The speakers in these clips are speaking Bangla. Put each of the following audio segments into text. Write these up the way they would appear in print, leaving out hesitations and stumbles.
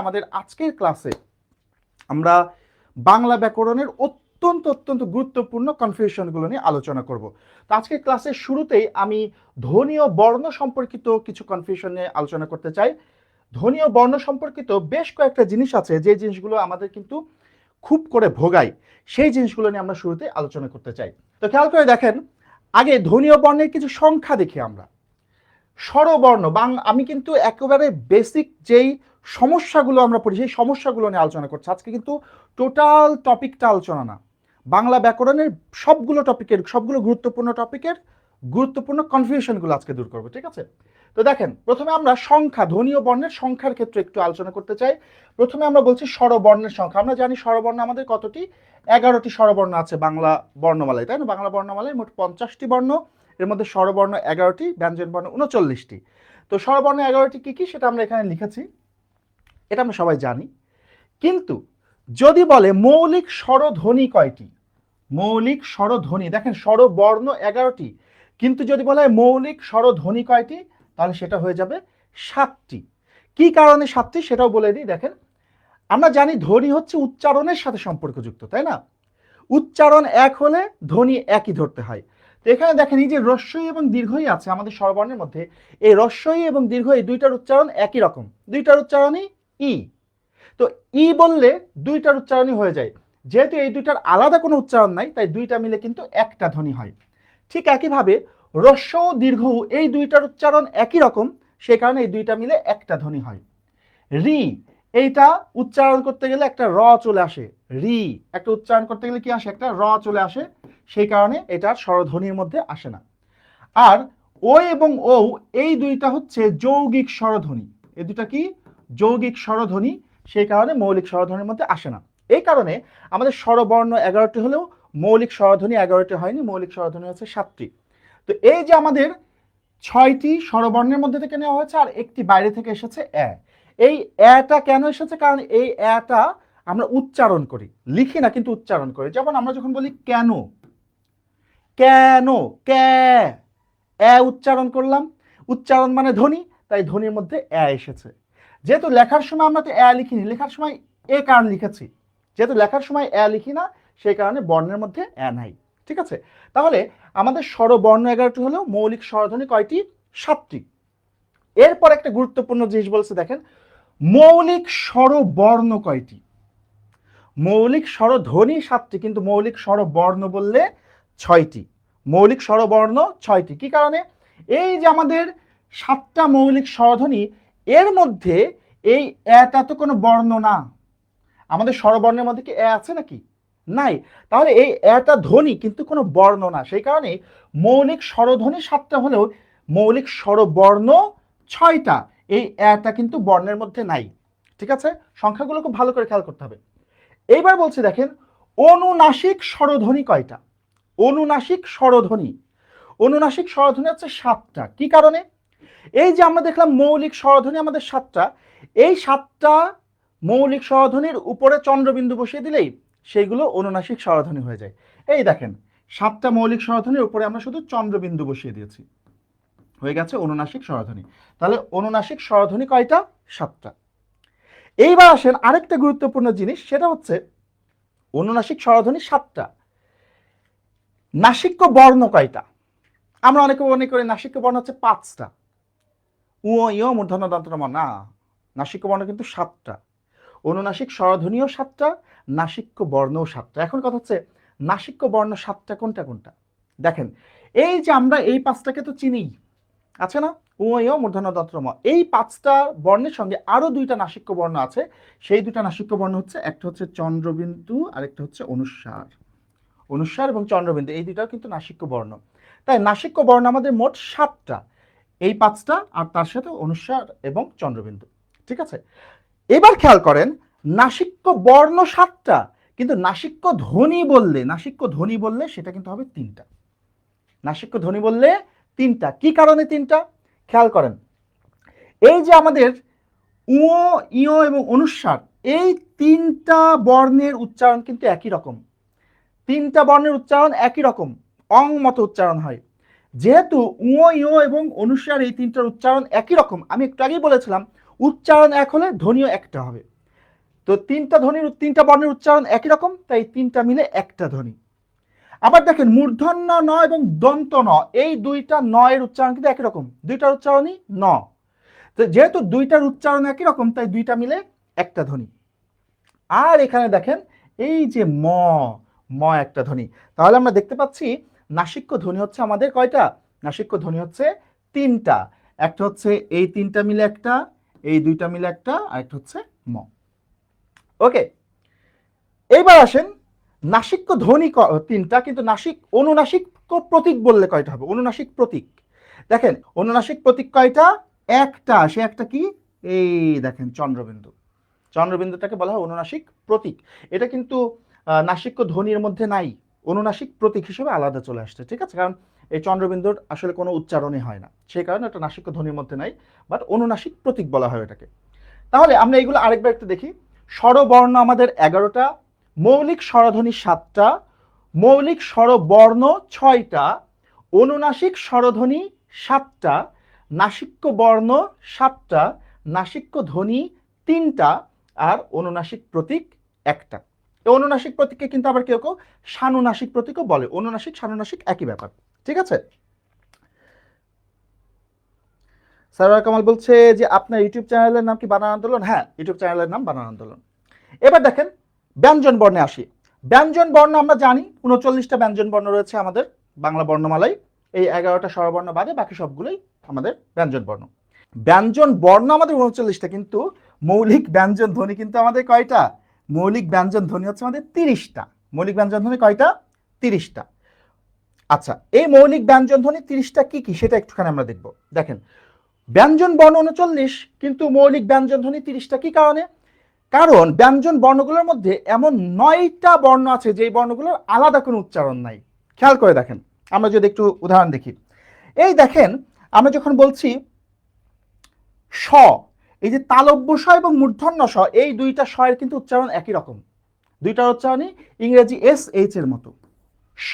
আমাদের আজকের ক্লাসে আমরা বাংলা ব্যাকরণের অত্যন্ত গুরুত্বপূর্ণ কনফিউশনগুলো নিয়ে আলোচনা করব। তো আজকের ক্লাসের শুরুতেই আমি ধ্বনি ও বর্ণ সম্পর্কিত কিছু কনফিউশন নিয়ে আলোচনা করতে চাই। ধ্বনি ও বর্ণ সম্পর্কিত বেশ কয়েকটা জিনিস আছে যে জিনিসগুলো আমাদের কিন্তু খুব করে ভোগায়, সেই জিনিসগুলো নিয়ে আমরা শুরুতে আলোচনা করতে চাই। তো খেয়াল করে দেখেন, আগে ধ্বনি ও বর্ণের কিছু সংখ্যা দেখি আমরা। স্বরবর্ণ আমি কিন্তু একেবারে বেসিক যেই সমস্যাগুলো আমরা পড়ি সেই সমস্যাগুলো নিয়ে আলোচনা করছি। আজকে কিন্তু টোটাল টপিকটা আলোচনা না, বাংলা ব্যাকরণের সবগুলো গুরুত্বপূর্ণ টপিকের গুরুত্বপূর্ণ কনফিউশনগুলো আজকে দূর করবো, ঠিক আছে? তো দেখেন, প্রথমে আমরা সংখ্যা, ধ্বনি ও বর্ণের সংখ্যার ক্ষেত্রে একটু আলোচনা করতে চাই। প্রথমে আমরা বলছি স্বরবর্ণের সংখ্যা। আমরা জানি স্বরবর্ণ আমাদের কতটি? 11টি স্বরবর্ণ আছে বাংলা বর্ণমালায়, তাই না? বাংলা বর্ণমালায় মোট 50টি বর্ণ, এর মধ্যে স্বরবর্ণ 11টি, ব্যঞ্জনবর্ণ 39টি। তো স্বরবর্ণ 11টি কি কি সেটা আমরা এখানে লিখেছি, এটা আমরা সবাই জানি। কিন্তু যদি বলে মৌলিক স্বরধ্বনি কয়টি, মৌলিক স্বরধ্বনি, দেখেন স্বরবর্ণ 11টি, কিন্তু যদি বলা হয় মৌলিক স্বরধ্বনি কয়টি, তাহলে সেটা হয়ে যাবে 7টি। কি কারণে 7টি সেটাও বলে দিই। দেখেন, আমরা জানি ধ্বনি হচ্ছে উচ্চারণের সাথে সম্পর্কযুক্ত, তাই না? উচ্চারণ এক হলে ধ্বনি একই ধরতে হয়। তো এখানে দেখেন, এই যে রস্বই এবং দীর্ঘই আছে আমাদের স্বরবর্ণের মধ্যে, এই রস্বই এবং দীর্ঘ এই দুইটার উচ্চারণ একই রকম, দুইটার উচ্চারণই ই। তো ই বললে দুইটার উচ্চারণই হয়ে যায়। যেহেতু এই দুইটার আলাদা কোনো উচ্চারণ নাই, তাই দুইটা মিলে কিন্তু একটা ধ্বনি হয়। ঠিক একইভাবে রস্ব ও দীর্ঘ এই দুইটার উচ্চারণ একই রকম, সেই কারণে এই দুইটা মিলে একটা ধ্বনি হয়। রি, এইটা উচ্চারণ করতে গেলে একটা র চলে আসে, রি একটা উচ্চারণ করতে গেলে কি আসে? একটা র চলে আসে, সেই কারণে এটা স্বরধ্বনির মধ্যে আসে না। আর ও এবং ও এই দুইটা হচ্ছে যৌগিক স্বরধ্বনি, এই দুইটা কি? যৌগিক স্বরধ্বনি, সেই কারণে মৌলিক স্বরধ্বনির মধ্যে আসে না। এই কারণে আমাদের স্বরবর্ণ 11টি হলেও মৌলিক স্বরধ্বনি 11টি হয়নি, মৌলিক স্বরধ্বনি হচ্ছে 7টি। তো এই যে আমাদের 6টি স্বরবর্ণের মধ্যে থেকে নেওয়া হয়েছে আর একটি বাইরে থেকে এসেছে এ। এই এটা কেন এসেছে? কারণ এই এটা আমরা উচ্চারণ করি, লিখি না কিন্তু উচ্চারণ করি। যেমন আমরা যখন বলি কেন, কেন, কে, এ উচ্চারণ করলাম, উচ্চারণ মানে ধ্বনি, তাই ধ্বনির মধ্যে এ এসেছে। যেহেতু লেখার সময় আমরা তো এ লিখিনি, লেখার সময় এ কারণ লিখেছি, যেহেতু লেখার সময় এ লিখি না, সেই কারণে বর্ণের মধ্যে এ নাই, ঠিক আছে? তাহলে আমাদের স্বরবর্ণ 11টি হলেও মৌলিক স্বরধ্বনি কয়টি? 7টি। এরপর একটা গুরুত্বপূর্ণ জিনিস বলছে, দেখেন মৌলিক স্বরবর্ণ কয়টি? মৌলিক স্বরধ্বনি 7টি, কিন্তু মৌলিক স্বরবর্ণ বললে 6টি। মৌলিক স্বরবর্ণ 6টি। কি কারণে? এই যে আমাদের 7টা মৌলিক স্বরধ্বনি, এর মধ্যে এই এটা তো কোনো বর্ণ না। আমাদের স্বরবর্ণের মধ্যে কি এ আছে নাকি? নাই। তাহলে এই এটা ধ্বনি কিন্তু কোনো বর্ণ না, সেই কারণে মৌলিক স্বরধ্বনি 7টা হলেও মৌলিক স্বরবর্ণ 6টা। এই এটা কিন্তু বর্ণের মধ্যে নাই, ঠিক আছে? সংখ্যাগুলো খুব ভালো করে খেয়াল করতে হবে। এইবার বলছি, দেখেন অনুনাসিক স্বরধ্বনি কয়টা? অনুনাসিক স্বরধ্বনি, অনুনাসিক স্বরধ্বনি হচ্ছে 7টা। কি কারণে? এই যে আমরা দেখলাম মৌলিক স্বরধ্বনি আমাদের 7টা, এই 7টা মৌলিক স্বরধ্বনির উপরে চন্দ্রবিন্দু বসিয়ে দিলেই সেইগুলো অনুনাসিক স্বরধ্বনি হয়ে যায়। এই দেখেন, 7টা মৌলিক স্বরধ্বনির উপরে আমরা শুধু চন্দ্রবিন্দু বসিয়ে দিয়েছি, হয়ে গেছে অনুনাসিক স্বরধ্বনি। তাহলে অনুনাসিক স্বরধ্বনি কয়টা? 7টা। এইবার আসেন আরেকটা গুরুত্বপূর্ণ জিনিস, সেটা হচ্ছে অনুনাসিক স্বরধ্বনি 7টা, নাসিক্য বর্ণ কয়টা? আমরা অনেকে মনে করি নাসিক্য বর্ণ হচ্ছে 5টা, উ ইয় মূর্ধন্য দন্তন্য ম, না, নাসিক্য বর্ণ কিন্তু 7টা। অনুনাসিক স্বরধ্বনিও 7টা, নাসিক্য বর্ণও 7টা। এখন কথা হচ্ছে নাসিক্য বর্ণ 7টা কোনটা কোনটা? দেখেন, এই যে আমরা এই 5টাকে তো চিনি, আছে না? উ ইয় মূর্ধন্য দন্তন্য ম, এই 5টা বর্ণের সঙ্গে আরো 2টা নাসিক্য বর্ণ আছে। সেই 2টা নাসিক্য বর্ণ হচ্ছে, একটা হচ্ছে চন্দ্রবিন্দু আর একটা হচ্ছে অনুস্বার। অনুস্বার এবং চন্দ্রবিন্দু এই দুটাও কিন্তু নাসিক্য বর্ণ। তাই নাসিক্য বর্ণ আমাদের মোট 7টা, এই 5টা আর তার সাথে অনুস্বার এবং চন্দ্রবিন্দু, ঠিক আছে? এবার খেয়াল করেন, নাসিক্য বর্ণ 7টা, কিন্তু নাসিক্য ধ্বনি বললে, নাসিক্য ধ্বনি বললে সেটা কিন্তু হবে 3টা। নাসিক্য ধ্বনি বললে 3টা। কি কারণে 3টা? খেয়াল করেন, এই যে আমাদের উ ইয় এবং অনুস্বার, এই 3টা বর্ণের উচ্চারণ কিন্তু একই রকম, 3টা বর্ণের উচ্চারণ একই রকম, অং মতো উচ্চারণ হয়। যেহেতু উ ইয় এবং অনুস্বার এই 3টার উচ্চারণ একই রকম, আমি একটু আগেই বলেছিলাম উচ্চারণ এক হলে ধ্বনিও একটা হবে। তো তিনটা বর্ণের উচ্চারণ একই রকম, তাই তিনটা মিলে একটা ধ্বনি। আবার দেখেন মূর্ধন্য ন এবং দন্ত ন, এই দুইটা ন এর উচ্চারণ কিন্তু একই রকম, দুইটার উচ্চারণই ন। তো যেহেতু দুইটার উচ্চারণ একই রকম, তাই দুইটা মিলে একটা ধ্বনি। আর এখানে দেখেন এই যে ম, ম একটা ধ্বনি। তাহলে আমরা দেখতে পাচ্ছি নাসিক্য ধ্বনি হচ্ছে আমাদের কয়টা? নাসিক্য ধ্বনি হচ্ছে তিনটা। একটা হচ্ছে এই তিনটা মিলে একটা, এই দুইটা মিলে একটা, আর একটা হচ্ছে ম। ওকে, এইবার আসেন নাসিক্য ধ্বনি তিনটা, কিন্তু অনুনাসিক প্রতীক বললে কয়টা হবে? অনুনাসিক প্রতীক দেখেন, অনুনাসিক প্রতীক কয়টা? একটা। সে একটা কি? এই দেখেন চন্দ্রবিন্দু। চন্দ্রবিন্দুটাকে বলা হয় অনুনাসিক প্রতীক। এটা কিন্তু নাসিক্য ধ্বনির মধ্যে নাই, অনুনাসিক প্রতীক হিসেবে আলাদা চলে আসছে, ঠিক আছে? কারণ এই চন্দ্রবিন্দুর আসলে কোনো উচ্চারণই হয় না, সেই কারণে এটা নাসিক্য ধ্বনির মধ্যে নাই, বাট অনুনাসিক প্রতীক বলা হয় এটাকে। তাহলে আমরা এগুলো আরেকবার একটু দেখি। স্বরবর্ণ আমাদের 11টা, মৌলিক স্বরধ্বনি 7টা, মৌলিক স্বরবর্ণ 6টা, অনুনাসিক স্বরধ্বনি 7টা, নাসিক্য বর্ণ 7টা, নাসিক্য ধ্বনি 3টা, আর অনুনাসিক প্রতীক 1টা। এই অনুনাসিক প্রতীককে কিন্তু আবার কেউ কেউ সানুনাসিক প্রতীকও বলে। অনুনাসিক সানুনাসিক একই ব্যাপার, ঠিক আছে? সারোয়ার কামাল বলছে যে আপনার ইউটিউব চ্যানেলের নাম কি বানান আন্দোলন? হ্যাঁ, ইউটিউব চ্যানেলের নাম বানান আন্দোলন। এবার দেখেন ব্যঞ্জন বর্ণে আসি। ব্যঞ্জন বর্ণ আমরা জানি 39টা ব্যঞ্জন বর্ণ রয়েছে আমাদের বাংলা বর্ণমালায়। এই 11টা স্বরবর্ণ বাদে বাকি সবগুলোই আমাদের ব্যঞ্জন বর্ণ। ব্যঞ্জন বর্ণ আমাদের 39টা, কিন্তু মৌলিক ব্যঞ্জন ধ্বনি কিন্তু আমাদের কয়টা? মৌলিক ব্যঞ্জন ধ্বনি হচ্ছে আমাদের 30টা। মৌলিক ব্যঞ্জন ধ্বনি কয়টা? 30টা। আচ্ছা, এই মৌলিক ব্যঞ্জন ধ্বনি 30টা কি কি সেটা একটুখানি আমরা দেখব। দেখেন ব্যঞ্জন বর্ণ 39, কিন্তু মৌলিক ব্যঞ্জন ধ্বনি 30টা। কি কারণে? কারণ ব্যঞ্জন বর্ণগুলোর মধ্যে এমন 9টা বর্ণ আছে যেই বর্ণগুলোর আলাদা কোনো উচ্চারণ নাই। খেয়াল করে দেখেন, আমরা যদি একটু উদাহরণ দেখি। এই দেখেন আমরা যখন বলছি স, এই যে তালব্য স এবং মূর্ধন্য স, এই দুইটা স এর কিন্তু উচ্চারণ একই রকম, দুইটার উচ্চারণই ইংরেজি SH এর মতো, স।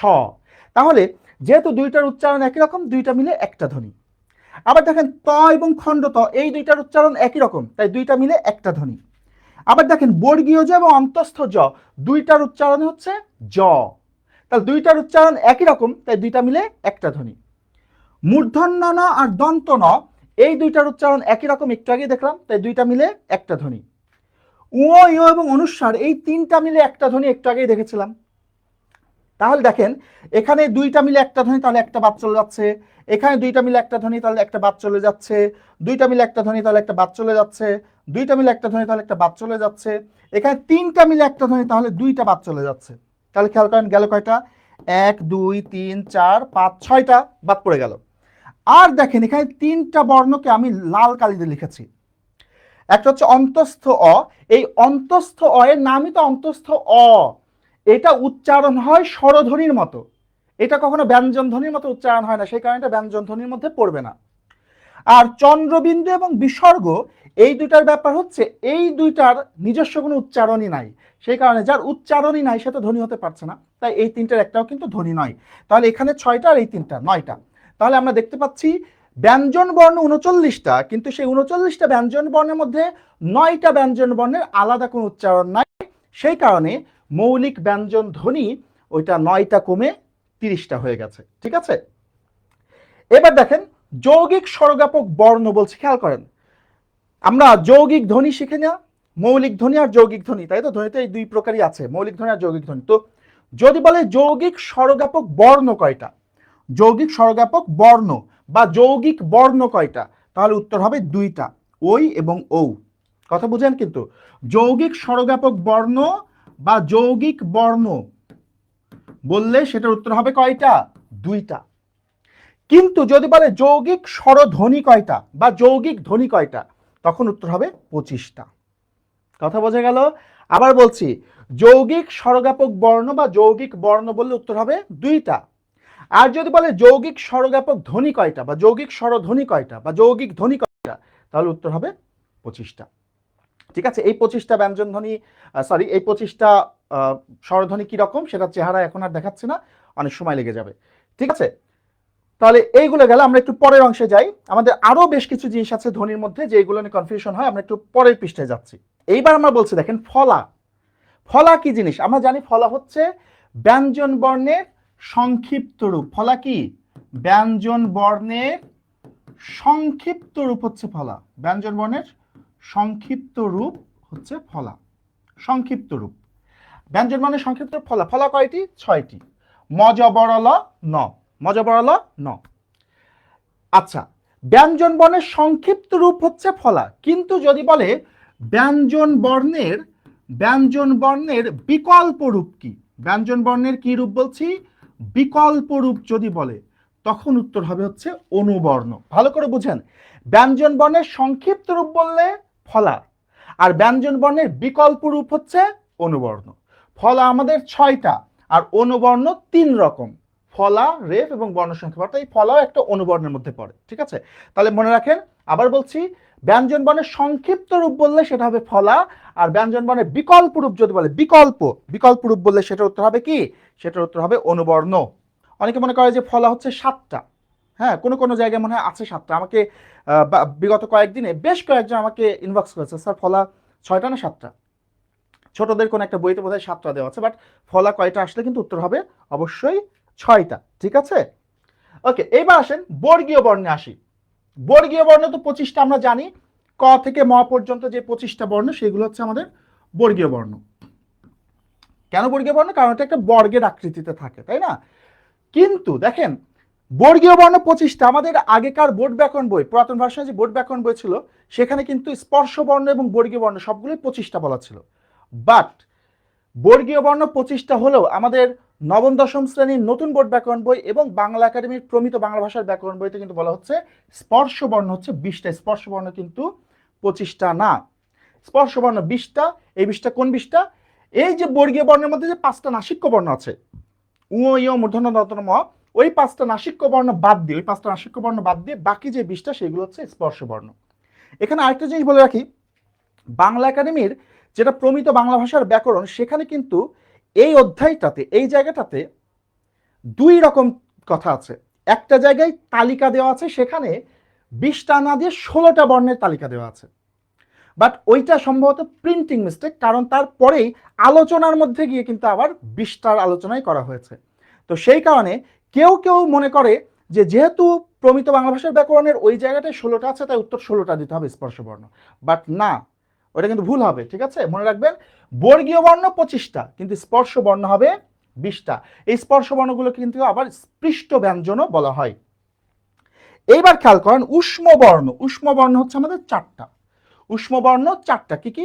তাহলে যেহেতু দুইটার উচ্চারণ একই রকম, দুইটা মিলে একটা ধ্বনি। আবার দেখেন ত এবং খণ্ড ত, এই দুইটার উচ্চারণ একই রকম, তাই দুইটা মিলে একটা ধ্বনি। আবার দেখেন বর্গীয় জ এবং অন্তস্থ জ, দুইটার উচ্চারণ হচ্ছে জ, তাহলে দুইটার উচ্চারণ একই রকম, তাই দুইটা মিলে একটা ধ্বনি। মূর্ধন্য ন আর দন্ত ন, এই দুইটার উচ্চারণ একই রকম, একটু আগে দেখলাম, তাই দুইটা মিলে একটা ধ্বনি। উ ইয় এবং অনুস্বার, এই তিনটা মিলে একটা ধ্বনি, একটু আগেই দেখেছিলাম। তাহলে দেখেন এখানে দুইটা মিলে একটা ধ্বনি, তাহলে একটা বাদ চলে যাচ্ছে। এখানে দুইটা মিলে একটা ধ্বনি, তাহলে একটা বাদ চলে যাচ্ছে। দুইটা মিলে একটা ধ্বনি, তাহলে একটা বাদ চলে যাচ্ছে। দুইটা মিলে একটা ধ্বনি, তাহলে একটা বাদ চলে যাচ্ছে। এখানে তিনটা মিলে একটা ধ্বনি, তাহলে দুইটা বাদ চলে যাচ্ছে। তাহলে খেয়াল করেন গেল কয়টা? 1 2 3 4 5 6টা বাদ পড়ে গেল। আর দেখেন এখানে তিনটা বর্ণকে আমি লাল কালি দিয়ে লিখেছি। একটা হচ্ছে অন্তস্থ অ, এই অন্তস্থ অ এর নামই তো অন্তস্থ অ, এটা উচ্চারণ হয় স্বরধ্বনির মতো, এটা কখনো ব্যঞ্জন ধ্বনির মতো উচ্চারণ হয় না, সেই কারণে এটা ব্যঞ্জন ধ্বনির মধ্যে পড়বে না। আর চন্দ্রবিন্দু এবং বিসর্গ, এই দুইটার ব্যাপার হচ্ছে এই দুইটার নিজস্ব কোনো উচ্চারণই নাই, সেই কারণে যার উচ্চারণই নাই সে তো ধ্বনি হতে পারছে না, তাই এই তিনটার একটাও কিন্তু ধ্বনি নয়। তাহলে এখানে 6টা আর এই তিনটা 9টা। তাহলে আমরা দেখতে পাচ্ছি ব্যঞ্জন বর্ণ 39টা, কিন্তু সেই 39টা ব্যঞ্জন বর্ণের মধ্যে 9টা ব্যঞ্জন বর্ণের আলাদা কোনো উচ্চারণ নাই, সেই কারণে মৌলিক ব্যঞ্জন ধ্বনি ওইটা 9টা কমে 30টা হয়ে গেছে, ঠিক আছে? এবার দেখেন যৌগিক স্বরজ্ঞাপক বর্ণ বলছে, খেয়াল করেন আমরা যৌগিক ধ্বনি শিখে না, মৌলিক ধ্বনি আর যৌগিক ধ্বনি, তাই তো? ধ্বনিতে এই দুই প্রকারই আছে, মৌলিক ধ্বনি আর যৌগিক ধ্বনি। তো যদি বলে যৌগিক স্বরজ্ঞাপক বর্ণ কয়টা, যৌগিক স্বরজ্ঞাপক বর্ণ বা যৌগিক বর্ণ কয়টা, তাহলে উত্তর হবে 2টা, ওই এবং ঔ। কথা বুঝেন? কিন্তু যৌগিক স্বরজ্ঞাপক বর্ণ বা যৌগিক বর্ণ বললে সেটার উত্তর হবে কয়টা? 2টা। কিন্তু যদি বলে যৌগিক স্বরধ্বনি কয়টা বা যৌগিক ধ্বনি কয়টা, তখন উত্তর হবে 25টা। কথা বোঝা গেল? আবার বলছি, যৌগিক স্বরজ্ঞাপক বর্ণ বা যৌগিক বর্ণ বললে উত্তর হবে 2টা। আর যদি বলে যৌগিক স্বরজ্ঞাপক ধ্বনি কয়টা বা যৌগিক স্বরধ্বনি কয়টা বা যৌগিক ধ্বনি কয়টা, তাহলে উত্তর হবে 25টা। ঠিক আছে? এই 25টা ব্যঞ্জন ধ্বনি, এই 25টা স্বরধ্বনি কি রকম সেটা চেহারা এখন আর দেখাচ্ছে না, অনেক সময় লেগে যাবে, ঠিক আছে? তাহলে এইগুলো গেল, আমরা একটু পরের অংশে যাই। আমাদের আরো বেশ কিছু জিনিস আছে ধ্বনির মধ্যে যেগুলো নিয়ে কনফিউশন হয়, আমরা একটু পরের পৃষ্ঠায় যাচ্ছি। এইবার আমরা বলছি দেখেন ফলা। ফলা কি জিনিস? আমরা জানি ফলা হচ্ছে ব্যঞ্জন বর্ণের সংক্ষিপ্ত রূপ। ফলা কি? ব্যঞ্জন বর্ণের সংক্ষিপ্ত রূপ হচ্ছে ফলা। ব্যঞ্জন বর্ণের সংক্ষিপ্ত রূপ হচ্ছে ফলা। সংক্ষিপ্ত রূপ ব্যঞ্জন বর্ণের সংক্ষিপ্ত রূপ ফলা। ফলা কয়টি? 6টি। মজ বরল ন, মজ বরল ন। আচ্ছা, ব্যঞ্জন বর্ণের সংক্ষিপ্ত রূপ হচ্ছে ফলা, কিন্তু যদি বলে ব্যঞ্জন বর্ণের বিকল্প রূপ কি? ব্যঞ্জন বর্ণের কি রূপ বলছি? বিকল্প রূপ যদি বলে তখন উত্তর হবে হচ্ছে অনুবর্ণ। ভালো করে বুঝেন, ব্যঞ্জন বর্ণের সংক্ষিপ্ত রূপ বললে ফলা, আর ব্যঞ্জন বর্ণের বিকল্প রূপ হচ্ছে অনুবর্ণ। ফলা আমাদের 6টা আর অনুবর্ণ 3 রকম, ফলা, রেফ এবং বর্ণসংখ্যা। অর্থাৎ এই ফলাও একটা অনুবর্ণের মধ্যে পড়ে। ঠিক আছে, তাহলে মনে রাখেন, আবার বলছি, ব্যঞ্জন বর্ণের সংক্ষিপ্ত রূপ বললে সেটা হবে ফলা, আর ব্যঞ্জন বর্ণের বিকল্প রূপ যদি বলে বিকল্প রূপ বললে সেটার উত্তর হবে কি? সেটার উত্তর হবে অনুবর্ণ। অনেকে মনে করে যে ফলা হচ্ছে 7টা। হ্যাঁ, কোনো জায়গায় মনে হয় আছে 7টা। আমাকে বিগত কয়েকদিনে বেশ কয়েকজন আমাকে ইনবক্স করেছে, স্যার ফলা 6টা না 7টা। ছোটদের কোন একটা বইতে বোধহয় 7টা দেওয়া আছে, বাট ফলা কয়টা আসলে কিন্তু উত্তর হবে অবশ্যই 6টা। ঠিক আছে, ওকে। এবার আসেন বর্গীয় বর্ণে আসি। বর্গীয় বর্ণ তো 25টা আমরা জানি, ক থেকে ম পর্যন্ত যে 25টা বর্ণ সেগুলো হচ্ছে আমাদের বর্গীয় বর্ণ। কেন বর্গীয় বর্ণ? কারণ এটা একটা বর্গের আকৃতিতে থাকে, তাই না? কিন্তু দেখেন, বর্গীয় বর্ণ 25টা। আমাদের আগেকার বোর্ড ব্যাকরণ বই, পুরাতন ভার্সনে যে বোর্ড ব্যাকরণ বই ছিল সেখানে কিন্তু স্পর্শ বর্ণ এবং বর্গীয় বর্ণ সবগুলোই 25টা বলা ছিল। বাট বর্গীয় বর্ণ 25টা হলেও আমাদের নবম দশম শ্রেণীর নতুন বোর্ড ব্যাকরণ বই এবং বাংলা একাডেমির প্রমিত বাংলা ভাষার ব্যাকরণ বইতে কিন্তু বলা হচ্ছে স্পর্শ বর্ণ হচ্ছে 20টা, স্পর্শ বর্ণ কিন্তু 25টা না। স্পর্শ বর্ণ 20টা। এই 20টা কোন 20টা? এই যে বর্গীয় বর্ণের মধ্যে যে 5টা নাসিক্য বর্ণ আছে, উ, ই, মূর্ধন্য, দন্তন্য, ম, ওই 5টা নাসিক্য বর্ণ বাদ দিয়ে, বাকি যে 20টা সেগুলো হচ্ছে স্পর্শ বর্ণ। এখানে আরেকটা জিনিস বলে রাখি, বাংলা একাডেমির যেটা প্রমিত বাংলা ভাষার ব্যাকরণ, সেখানে কিন্তু এই অধ্যায়টাতে, এই জায়গাটাতে 2 রকম কথা আছে। একটা জায়গায় তালিকা দেওয়া আছে, সেখানে 20টা না দিয়ে 16টা বর্ণের তালিকা দেওয়া আছে। বাট ওইটা সম্ভবত প্রিন্টিং মিস্টেক, কারণ তারপরেই আলোচনার মধ্যে গিয়ে কিন্তু আবার 20টার আলোচনাই করা হয়েছে। তো সেই কারণে কেউ মনে করে যে যেহেতু প্রমিত বাংলা ভাষার ব্যাকরণের ওই জায়গাটায় 16টা আছে, তাই উত্তর 16টা দিতে হবে স্পর্শ বর্ণ। বাট না, ওটা কিন্তু ভুল হবে। ঠিক আছে, মনে রাখবেন, বর্গীয় বর্ণ 25টা, কিন্তু স্পর্শ বর্ণ হবে 20টা। এই স্পর্শ বর্ণগুলোকে কিন্তু আবার স্পৃষ্ট ব্যঞ্জনও বলা হয়। এইবার খেয়াল করেন উষ্ম বর্ণ। উষ্ম বর্ণ হচ্ছে আমাদের 4টা। উষ্ম বর্ণ 4টা। কি কি?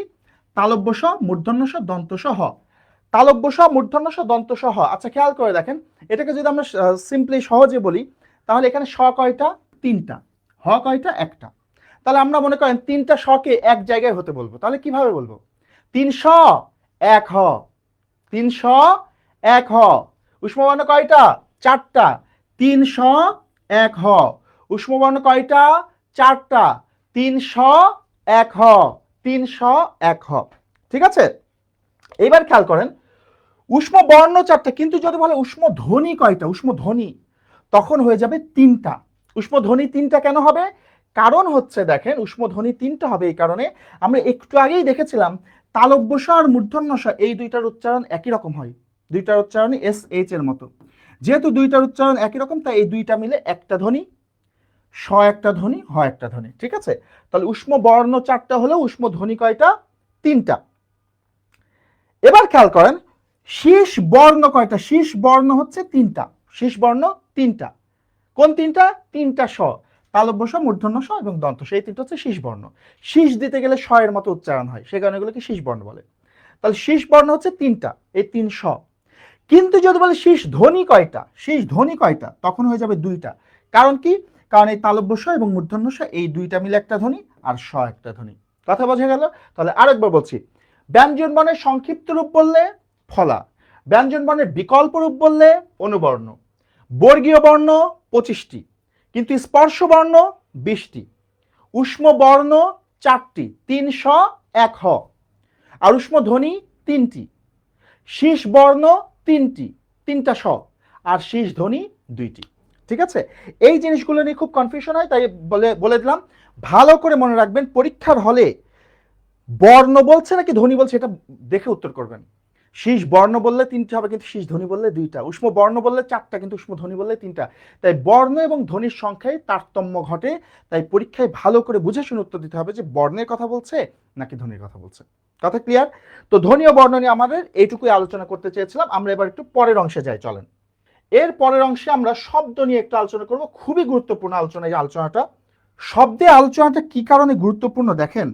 তালব্য স, মূর্ধন্য স, দন্ত স, হ। তালব্য স, মূর্ধন্য স, দন্ত স, হ। আচ্ছা, খেয়াল করে দেখেন, এটাকে যদি আমরা সিম্পলি সহজে বলি, তাহলে এখানে স কয়টা? 3টা। হ কয়টা? 1টা। তাহলে আমরা মনে করেন 3টা শকে এক জায়গায় হতে বলবো, তাহলে কিভাবে বলবো? 300 1 হ, 300 1 হ। উষ্মবর্ণ কয়টা? 4টা। 300 1 হ। উষ্মবর্ণ কয়টা? 4টা। 300 1 হ, 300 1 হ। ঠিক আছে, এইবার খেয়াল করেন, উষ্ম বর্ণ 4টা, কিন্তু যদি বলে উষ্ম ধ্বনি কয়টা? উষ্ম ধ্বনি তখন হয়ে যাবে 3টা। উষ্ম ধ্বনি 3টা কেন হবে? কারণ হচ্ছে দেখেন, উষ্ম ধ্বনি 3টা হবে এই কারণে, আমরা একটু আগেই দেখেছিলাম তালব্য স আর মূর্ধন্য স এই দুইটার উচ্চারণ একই রকম হয়, দুইটার উচ্চারণই এস এইচ এর মতো। যেহেতু দুইটার উচ্চারণ একই রকম, তাই এই দুইটা মিলে একটা ধ্বনি, স একটা ধ্বনি, হ একটা ধ্বনি। ঠিক আছে, তাহলে উষ্ম বর্ণ 4টা হলেও উষ্ম ধ্বনি কয়টা? 3টা। এবার খেয়াল করেন শীষ বর্ণ কয়টা? শীষ বর্ণ হচ্ছে 3টা। শীষ বর্ণ 3টা। কোন 3টা? 3টা স, তালব্য স, মূর্ধন্য স এবং দন্ত স, এই 3টা হচ্ছে শীষ বর্ণ। শীষ দিতে গেলে স এর মতো উচ্চারণ হয়, সেই কারণে এগুলোকে শীষ বর্ণ বলে। তাহলে শীষ বর্ণ হচ্ছে 3টা, এই 3 স। কিন্তু যদি বলে শীষ ধ্বনি কয়টা? শীষ ধ্বনি কয়টা? তখন হয়ে যাবে 2টা। কারণ কি? কারণ এই তালব্য স এবং মূর্ধন্য স এই 2টা মিলে একটা ধ্বনি, আর স একটা ধ্বনি। কথা বোঝা গেল? তাহলে আরেকবার বলছি, ব্যঞ্জন বর্ণের সংক্ষিপ্ত রূপ বললে ফলা, ব্যঞ্জন বর্ণের বিকল্প রূপ বললে অনুবর্ণ। বর্গীয় বর্ণ 25টি, কিন্তু স্পর্শ বর্ণ 20টি। উষ্ম বর্ণ 4টি, 300 1 হ। আর উষ্ম ধ্বনি 3টি। শীষ বর্ণ 3টি, 3টা স, আর শীষ ধ্বনি 2টি। ঠিক আছে, এই জিনিসগুলো নিয়ে খুব কনফিউশন হয়, তাই বলে দিলাম। ভালো করে মনে রাখবেন, পরীক্ষার হলে বর্ণ বলছে নাকি ধ্বনি বলছে এটা দেখে উত্তর করবেন। শীষ বর্ণ বললে 3টা হবে, কিন্তু শীষ ধ্বনি বললে 2টা। উষ্ম বর্ণ বললে 4টা, কিন্তু উষ্ম ধ্বনি বললে 3টা। তাই বর্ণ এবং ধ্বনির সংখ্যায় তারতম্য ঘটে। তাই পরীক্ষায় ভালো করে বুঝে শুনে উত্তর দিতে হবে যে বর্ণের কথা বলছে নাকি ধ্বনির কথা বলছে। কথা ক্লিয়ার? তো ধ্বনি ও বর্ণ নিয়ে আমাদের এইটুকুই আলোচনা করতে চেয়েছিলাম। আমরা এবার একটু পরের অংশে যাই, চলেন। এর পরের অংশে আমরা শব্দ নিয়ে একটু আলোচনা করব। খুবই গুরুত্বপূর্ণ আলোচনা এই আলোচনাটা। শব্দে আলোচনাটা কি কারণে গুরুত্বপূর্ণ দেখেন,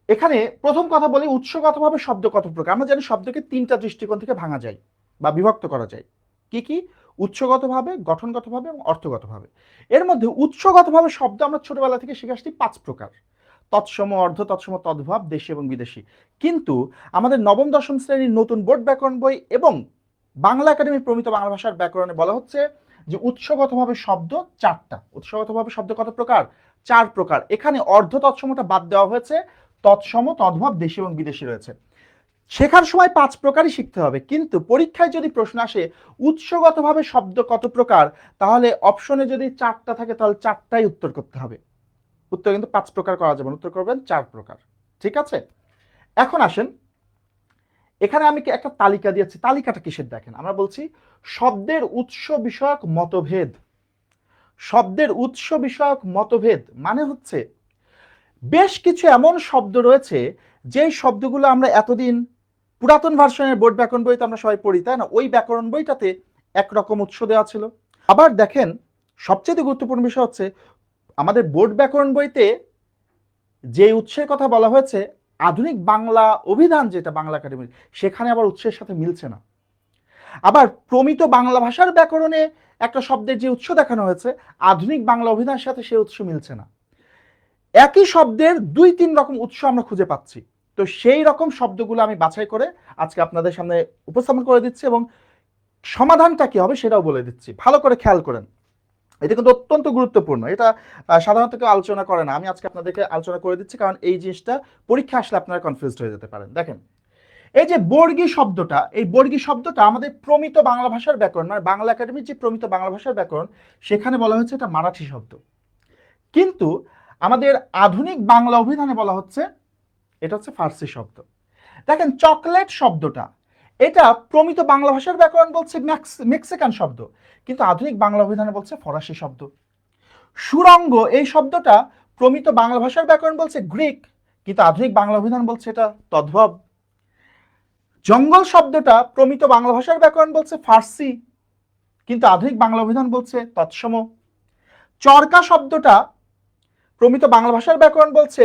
এখানে প্রথম কথা বলি উৎসগতভাবে শব্দ কত প্রকার। আমরা জানি শব্দকে 3টা দৃষ্টিকোণ থেকে ভাঙা যায় বা বিভক্ত করা যায়। কি কি? উৎসগতভাবে, গঠনগতভাবে এবং অর্থগতভাবে। এর মধ্যে উৎসগতভাবে শব্দ আমরা ছোটবেলা থেকে শিখে আসছি 5 প্রকার: তৎসম, অর্ধ তৎসম, তদ্ভব, দেশি এবং বিদেশি। কিন্তু আমাদের নবম দশম শ্রেণীর নতুন বোর্ড ব্যাকরণ বই এবং বাংলা একাডেমির প্রমিত বাংলা ভাষার ব্যাকরণে বলা হচ্ছে যে উৎসগতভাবে শব্দ 4টা। উৎসগতভাবে শব্দ কত প্রকার? 4 প্রকার। এখানে অর্ধ তৎসমটা বাদ দেওয়া হয়েছে, তৎসম, তদ্ভব, দেশি এবং বিদেশি রয়েছে। শেখার সময় 5 প্রকারই শিখতে হবে, কিন্তু পরীক্ষায় যদি প্রশ্ন আসে উৎসগতভাবে শব্দ কত প্রকার, তাহলে অপশনে যদি 4টা থাকে তাহলে 4টাই উত্তর করতে হবে। উত্তর কিন্তু 5 প্রকার করা যাবে না, উত্তর করবেন 4 প্রকার। ঠিক আছে? এখন আসেন, এখানে আমি একটা তালিকা দিয়েছি। তালিকাটা কিসের দেখেন, আমরা বলছি শব্দের উৎস বিষয়ক মতভেদ। শব্দের উৎস বিষয়ক মতভেদ মানে হচ্ছে বেশ কিছু এমন শব্দ রয়েছে যেই শব্দগুলো আমরা এতদিন পুরাতন ভার্সনের বোর্ড ব্যাকরণ বইতে আমরা সবাই পড়ি, তাই না? ওই ব্যাকরণ বইটাতে একরকম উৎস দেওয়া ছিল। আবার দেখেন, সবচেয়ে গুরুত্বপূর্ণ বিষয় হচ্ছে আমাদের বোর্ড ব্যাকরণ বইতে যে উৎসের কথা বলা হয়েছে আধুনিক বাংলা অভিধান, যেটা বাংলা একাডেমির, সেখানে আবার উৎসের সাথে মিলছে না। আবার প্রমিত বাংলা ভাষার ব্যাকরণে একটা শব্দের যে উৎস দেখানো হয়েছে আধুনিক বাংলা অভিধানের সাথে সেই উৎস মিলছে না। একই শব্দের 2-3 রকম উৎস আমরা খুঁজে পাচ্ছি। তো সেই রকম শব্দগুলো আমি বাছাই করে আজকে আপনাদের সামনে উপস্থাপন করে দিচ্ছি এবং সমাধানটা কি হবে সেটাও বলে দিচ্ছি। ভালো করে খেয়াল করেন, এটা কিন্তু অত্যন্ত গুরুত্বপূর্ণ। এটা সাধারণত কেউ আলোচনা করে না, আমি আজকে আপনাদেরকে আলোচনা করে দিচ্ছি, কারণ এই জিনিসটা পরীক্ষা আসলে আপনারা কনফিউজড হয়ে যেতে পারেন। দেখেন, এই যে বর্গী শব্দটা, এই বর্গী শব্দটা আমাদের প্রমিত বাংলা ভাষার ব্যাকরণ, মানে বাংলা একাডেমির যে প্রমিত বাংলা ভাষার ব্যাকরণ, সেখানে বলা হয়েছে এটা মারাঠি শব্দ। কিন্তু আমাদের আধুনিক বাংলা অভিধানে বলা হচ্ছে এটা হচ্ছে ফার্সি শব্দ। দেখেন, চকলেট শব্দটা এটা প্রমিত বাংলা ভাষার ব্যাকরণ বলছে মেক্সিকান শব্দ, কিন্তু আধুনিক বাংলা অভিধানে বলছে ফরাসি শব্দ। সুরঙ্গ এই শব্দটা প্রমিত বাংলা ভাষার ব্যাকরণ বলছে গ্রিক, কিন্তু আধুনিক বাংলা অভিধান বলছে এটা তদ্ভব। জঙ্গল শব্দটা প্রমিত বাংলা ভাষার ব্যাকরণ বলছে ফার্সি, কিন্তু আধুনিক বাংলা অভিধান বলছে তৎসম। চরকা শব্দটা প্রমিত বাংলা ভাষার ব্যাকরণ বলছে,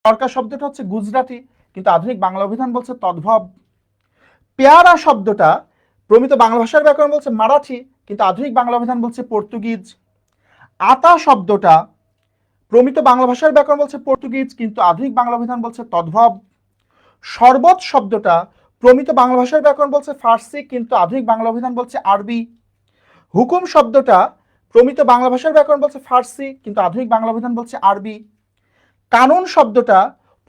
চরকা শব্দটা হচ্ছে গুজরাটি, কিন্তু আধুনিক বাংলা অভিধান বলছে তদ্ভব। পেয়ারা শব্দটা প্রমিত বাংলা ভাষার ব্যাকরণ বলছে মারাঠি, কিন্তু আধুনিক বাংলা অভিধান বলছে পর্তুগিজ। আতা শব্দটা প্রমিত বাংলা ভাষার ব্যাকরণ বলছে পর্তুগিজ, কিন্তু আধুনিক বাংলা অভিধান বলছে তদ্ভব। শরবত শব্দটা প্রমিত বাংলা ভাষার ব্যাকরণ বলছে ফার্সি, কিন্তু আধুনিক বাংলা অভিধান বলছে আরবি। হুকুম শব্দটা প্রমিত বাংলা ভাষার ব্যাকরণ বলছে ফার্সি, কিন্তু আধুনিক বাংলা অভিধান বলছে আরবি। কানুন শব্দটা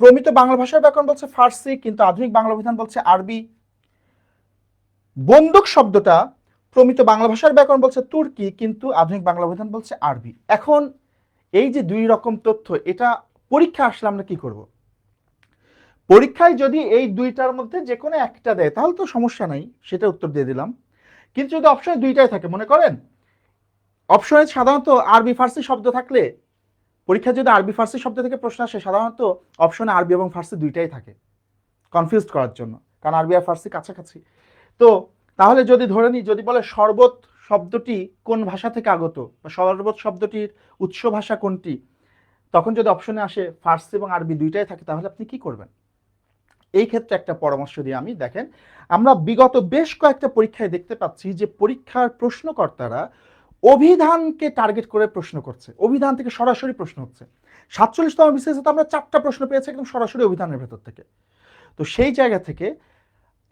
প্রমিত বাংলা ভাষার ব্যাকরণ বলছে ফার্সি, কিন্তু আধুনিক বাংলা অভিধান বলছে আরবি। বন্দুক শব্দটা প্রমিত বাংলা ভাষার ব্যাকরণ বলছে তুর্কি, কিন্তু আধুনিক বাংলা অভিধান বলছে আরবি। এখন এই যে 2 রকম তথ্য, এটা পরীক্ষা আসলে আমরা কি করব? পরীক্ষায় যদি এই 2টার মধ্যে যে কোনো একটা দেয় তাহলে তো সমস্যা নাই, সেটা উত্তর দিয়ে দিলাম। কিন্তু যদি অপশনে 2টাই থাকে, মনে করেন অপশনে সাধারণত আরবি ফার্সি শব্দ থাকলে, পরীক্ষায় যদি আরবি ফার্সি শব্দ থেকে প্রশ্ন আসে সাধারণত অপশনে আরবি এবং ফার্সি 2টাই থাকে কনফিউজ করার জন্য, কারণ আরবি আর ফার্সি কাছাকাছি। তো তাহলে যদি ধরে নিই, যদি বলে শরবত শব্দটি কোন ভাষা থেকে আগত বা শরবত শব্দটির উৎস ভাষা কোনটি, তখন যদি অপশনে আসে ফার্সি এবং আরবি 2টাই থাকে, তাহলে আপনি কি করবেন? এই ক্ষেত্রে একটা পরামর্শ দিয়ে আমি, দেখেন, আমরা বিগত বেশ কয়েকটা পরীক্ষায় দেখতে পাচ্ছি যে পরীক্ষার প্রশ্নকর্তারা অভিধানকে টার্গেট করে প্রশ্ন করছে, অভিধান থেকে সরাসরি প্রশ্ন হচ্ছে। 47তম বিসিএসে তো আমরা 4টা প্রশ্ন পেয়েছি একদম সরাসরি অভিধানের ভেতর থেকে। তো সেই জায়গা থেকে,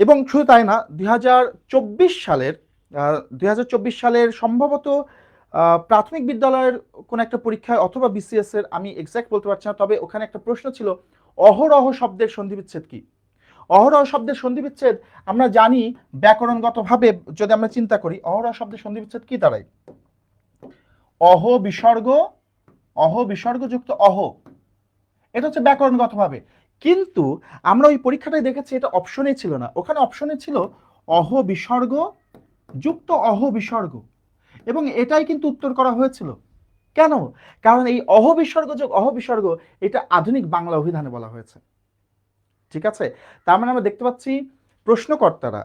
এবং শুধু তাই না, 2024 সালের সম্ভবত প্রাথমিক বিদ্যালয়ের কোন একটা পরীক্ষায় অথবা বিসিএস এর, আমি এক্সাক্ট বলতে পারছি না, তবে ওখানে একটা প্রশ্ন ছিল অহরহ শব্দের সন্ধিবিচ্ছেদ কি। অহরহ শব্দের সন্ধিবিচ্ছেদ আমরা জানি ব্যাকরণগতভাবে, যদি আমরা চিন্তা করি অহরহ শব্দের সন্ধিবিচ্ছেদ কি দাঁড়ায়? অহ বিসর্গ অহ বিসর্গযুক্ত অহ, এটা হচ্ছে ব্যাকরণগতভাবে। কিন্তু আমরা ওই পরীক্ষাটায় দেখেছি এটা অপশনে ছিল না, ওখানে অপশনে ছিল অহ বিসর্গ যুক্ত অহ বিসর্গ, এবং এটাই কিন্তু উত্তর করা হয়েছিল। কেন? কারণ এই অহ বিসর্গ যোগ অহ বিসর্গ এটা আধুনিক বাংলা অভিধানে বলা হয়েছে। ঠিক আছে, তার মানে আমরা দেখতে পাচ্ছি প্রশ্নকর্তারা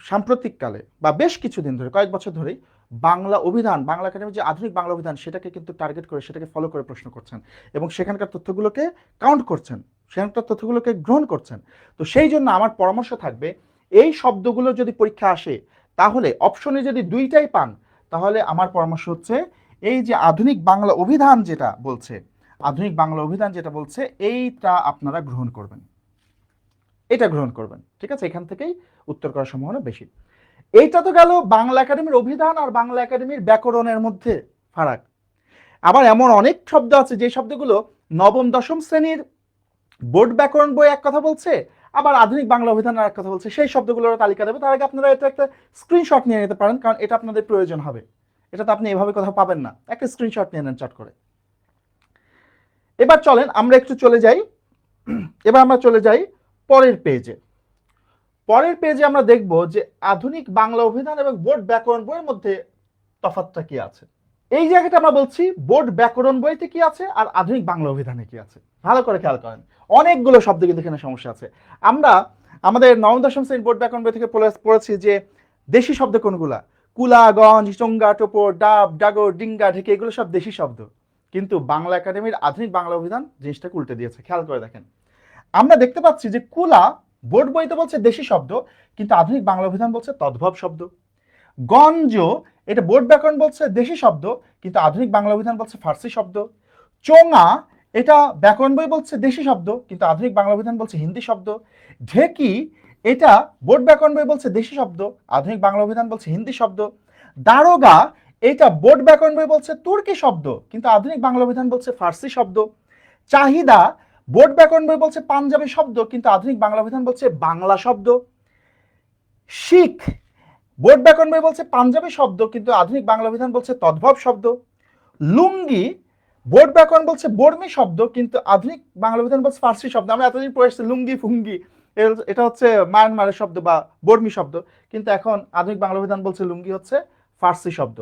সাম্প্রতিককালে বা বেশ কিছুদিন ধরে, কয়েক বছর ধরেই বাংলা অভিধান, বাংলা একাডেমির যে আধুনিক বাংলা অভিধান সেটাকে কিন্তু টার্গেট করে, সেটাকে ফলো করে প্রশ্ন করছেন এবং সেখানকার তথ্যগুলোকে কাউন্ট করছেন, সেখানকার তথ্যগুলোকে গ্রহণ করছেন। তো সেই জন্য আমার পরামর্শ থাকবে এই শব্দগুলো যদি পরীক্ষা আসে, তাহলে অপশনে যদি দুইটাই পান, তাহলে আমার পরামর্শ হচ্ছে এই যে আধুনিক বাংলা অভিধান যেটা বলছে, আধুনিক বাংলা অভিধান যেটা বলছে এইটা আপনারা গ্রহণ করবেন, এটা গ্রহণ করবেন। ঠিক আছে, এখান থেকেই উত্তর করার সম্ভাবনা বেশি। এইটা তো গেল বাংলা একাডেমির অভিধান আর বাংলা একাডেমির ব্যাকরণের মধ্যে ফারাক। আবার এমন অনেক শব্দ আছে যে শব্দগুলো নবম দশম শ্রেণীর বোর্ড ব্যাকরণ বই এক কথা বলছে, আবার আধুনিক বাংলা অভিধান আর এক কথা বলছে। সেই শব্দগুলোর তালিকা দেবে, তার আগে আপনারা এটা একটা স্ক্রিনশট নিয়ে নিতে পারেন, কারণ এটা আপনাদের প্রয়োজন হবে। এটা তো আপনি এভাবে কোথাও পাবেন না, একটা স্ক্রিনশট নিয়ে নেন চট করে। এবার চলেন আমরা একটু চলে যাই, এবার আমরা চলে যাই পরের পেজে। পরের পেজে আমরা দেখব যে আধুনিক বাংলা অভিধান এবং বোর্ড ব্যাকরণ বইয়ের মধ্যে তফাৎটা কি আছে। এই জায়গাটা আমরা বলছি বোর্ড ব্যাকরণ বইতে কি আছে আর আধুনিক বাংলা অভিধানে কি আছে। ভালো করে খেয়াল করেন, অনেকগুলো শব্দ কিন্তু এখানে সমস্যা আছে। আমরা আমাদের নবম দশম শ্রেণীর বোর্ড ব্যাকরণ বই থেকে পড়েছি যে দেশি শব্দ কোনগুলা, কুলা, গঞ্জ, চঙ্গা, টোপর, ডাব, ডাগর, ডিঙ্গা, ঢেকে, এগুলো সব দেশি শব্দ। কিন্তু বাংলা একাডেমির আধুনিক বাংলা অভিধান জিনিসটাকে উল্টে দিয়েছে। খেয়াল করে দেখেন, আমরা দেখতে পাচ্ছি যে কুলা বোর্ড বইতে বলছে দেশি শব্দ, কিন্তু আধুনিক বাংলা অভিধান বলছে তদ্ভব শব্দ। গঞ্জ এটা বোর্ড ব্যাকরণ বলছে দেশি শব্দ, কিন্তু আধুনিক বাংলা অভিধান বলছে ফার্সি শব্দ। চোঙা এটা ব্যাকরণ বই বলছে দেশি শব্দ, কিন্তু আধুনিক বাংলা অভিধান বলছে হিন্দি শব্দ। ঢেকি এটা বোর্ড ব্যাকরণ বই বলছে দেশি শব্দ, আধুনিক বাংলা অভিধান বলছে হিন্দি শব্দ। দারোগা এটা বোর্ড ব্যাকরণ বই বলছে তুর্কি শব্দ, কিন্তু আধুনিক বাংলা অভিধান বলছে ফার্সি শব্দ। চাহিদা বোর্ড ব্যাকরণ বই বলছে পাঞ্জাবি শব্দ, কিন্তু আধুনিক বাংলা অভিধান বলছে বাংলা শব্দ। শিখ বোর্ড ব্যাকরণ বই বলছে পাঞ্জাবি শব্দ, কিন্তু আধুনিক বাংলা অভিধান বলছে তদ্ভব শব্দ। লুঙ্গি বোর্ড ব্যাকরণ বলছে বর্মী শব্দ, কিন্তু আধুনিক বাংলা অভিধান বলছে ফার্সি শব্দ। আমরা এতদিন পড়ে এসেছি লুঙ্গি ফুঙ্গি, এটা হচ্ছে মায়ানমারের শব্দ বা বর্মী শব্দ, কিন্তু এখন আধুনিক বাংলা অভিধান বলছে লুঙ্গি হচ্ছে ফার্সি শব্দ।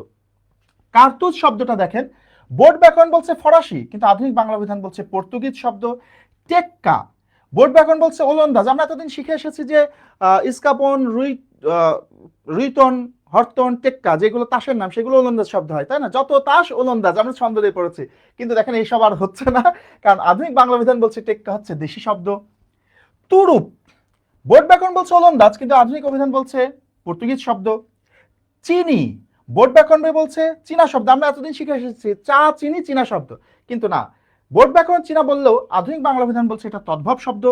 কার্তুজ শব্দটা দেখেন, বোর্ড ব্যাকরণ বলছে ফরাসি, কিন্তু আধুনিক বাংলা অভিধান বলছে পর্তুগিজ শব্দ। টেক্কা বোর্ড ব্যাকরণ বলছে ওলন্দাজ। আমরা এতদিন শিখে এসেছি যে ইস্কাপন, রুইতন, হরতন, টেক্কা যেগুলো তাসের নাম, সেগুলো ওলন্দাজ শব্দ হয়, তাই না? যত তাস ওলন্দাজ, আমরা ছন্দ দিয়ে পড়েছি। কিন্তু দেখেন এইসব আর হচ্ছে না, কারণ আধুনিক বাংলা অভিধান বলছে টেক্কা হচ্ছে দেশি শব্দ। তুরুপ বোর্ড ব্যাকরণ বলছে ওলন্দাজ, কিন্তু আধুনিক অভিধান বলছে পর্তুগিজ শব্দ। চিনি বোর্ড ব্যাকরণ বই বলছে চীনা শব্দ। আমরা এতদিন শিখে এসেছি চা, চিনি, চীনা শব্দ, কিন্তু না, বোর্ড ব্যাকরণ চীনা বললেও আধুনিক বাংলা অভিধান বলছে এটা তদ্ভব শব্দ।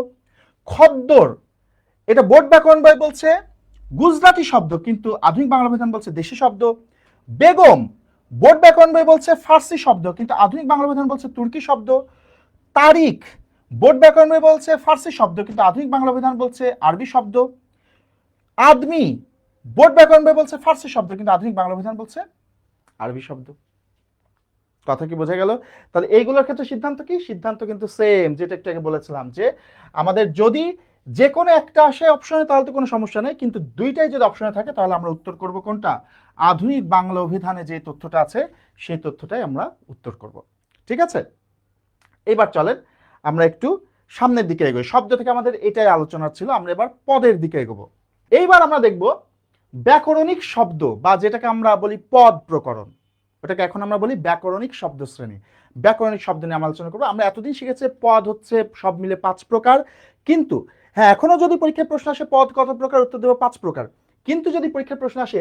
খদ্দর এটা বোর্ড ব্যাকরণ বই বলছে গুজরাটি শব্দ, কিন্তু আধুনিক বাংলা অভিধান বলছে দেশি শব্দ। বেগম বোর্ড ব্যাকরণ বই বলছে ফার্সি শব্দ, কিন্তু আধুনিক বাংলা অভিধান বলছে তুর্কি শব্দ। তারিখ বোর্ড ব্যাকরণ বই বলছে ফার্সি শব্দ, কিন্তু আধুনিক বাংলা অভিধান বলছে আরবি শব্দ। আদমি বোর্ড ব্যাকরণ বই বলছে ফার্সি শব্দ, কিন্তু আধুনিক বাংলা অভিধান বলছে আরবি শব্দ। কথা কি বোঝা গেল? তাহলে এইগুলোর ক্ষেত্রে সিদ্ধান্ত কি? সিদ্ধান্ত কিন্তু সেম, যেটা একটু আগে বলেছিলাম যে আমাদের যদি যে কোনো একটা আসে অপশনে তাহলে তো কোনো সমস্যা নেই, কিন্তু দুইটাই যদি অপশনে থাকে তাহলে আমরা উত্তর করব কোনটা? আধুনিক বাংলা অভিধানে যে তথ্যটা আছে সেই তথ্যটাই আমরা উত্তর করব। ঠিক আছে, এবার চলেন আমরা একটু সামনের দিকে এগোই। শব্দ থেকে আমাদের এটাই আলোচনা ছিল, আমরা এবার পদের দিকে এগোবো। এইবার আমরা দেখব ব্যাকরণিক শব্দ, বা যেটাকে আমরা বলি পদ প্রকরণ, ওটাকে এখন আমরা বলি ব্যাকরণিক শব্দ শ্রেণী। ব্যাকরণিক শব্দ নিয়ে আমরা আলোচনা করবো। আমরা এতদিন শিখেছি পদ হচ্ছে সব মিলে 5 প্রকার, কিন্তু হ্যাঁ এখনো যদি পরীক্ষার প্রশ্ন আসে পদ কত প্রকার, উত্তর দেবো 5 প্রকার। কিন্তু যদি পরীক্ষার প্রশ্ন আসে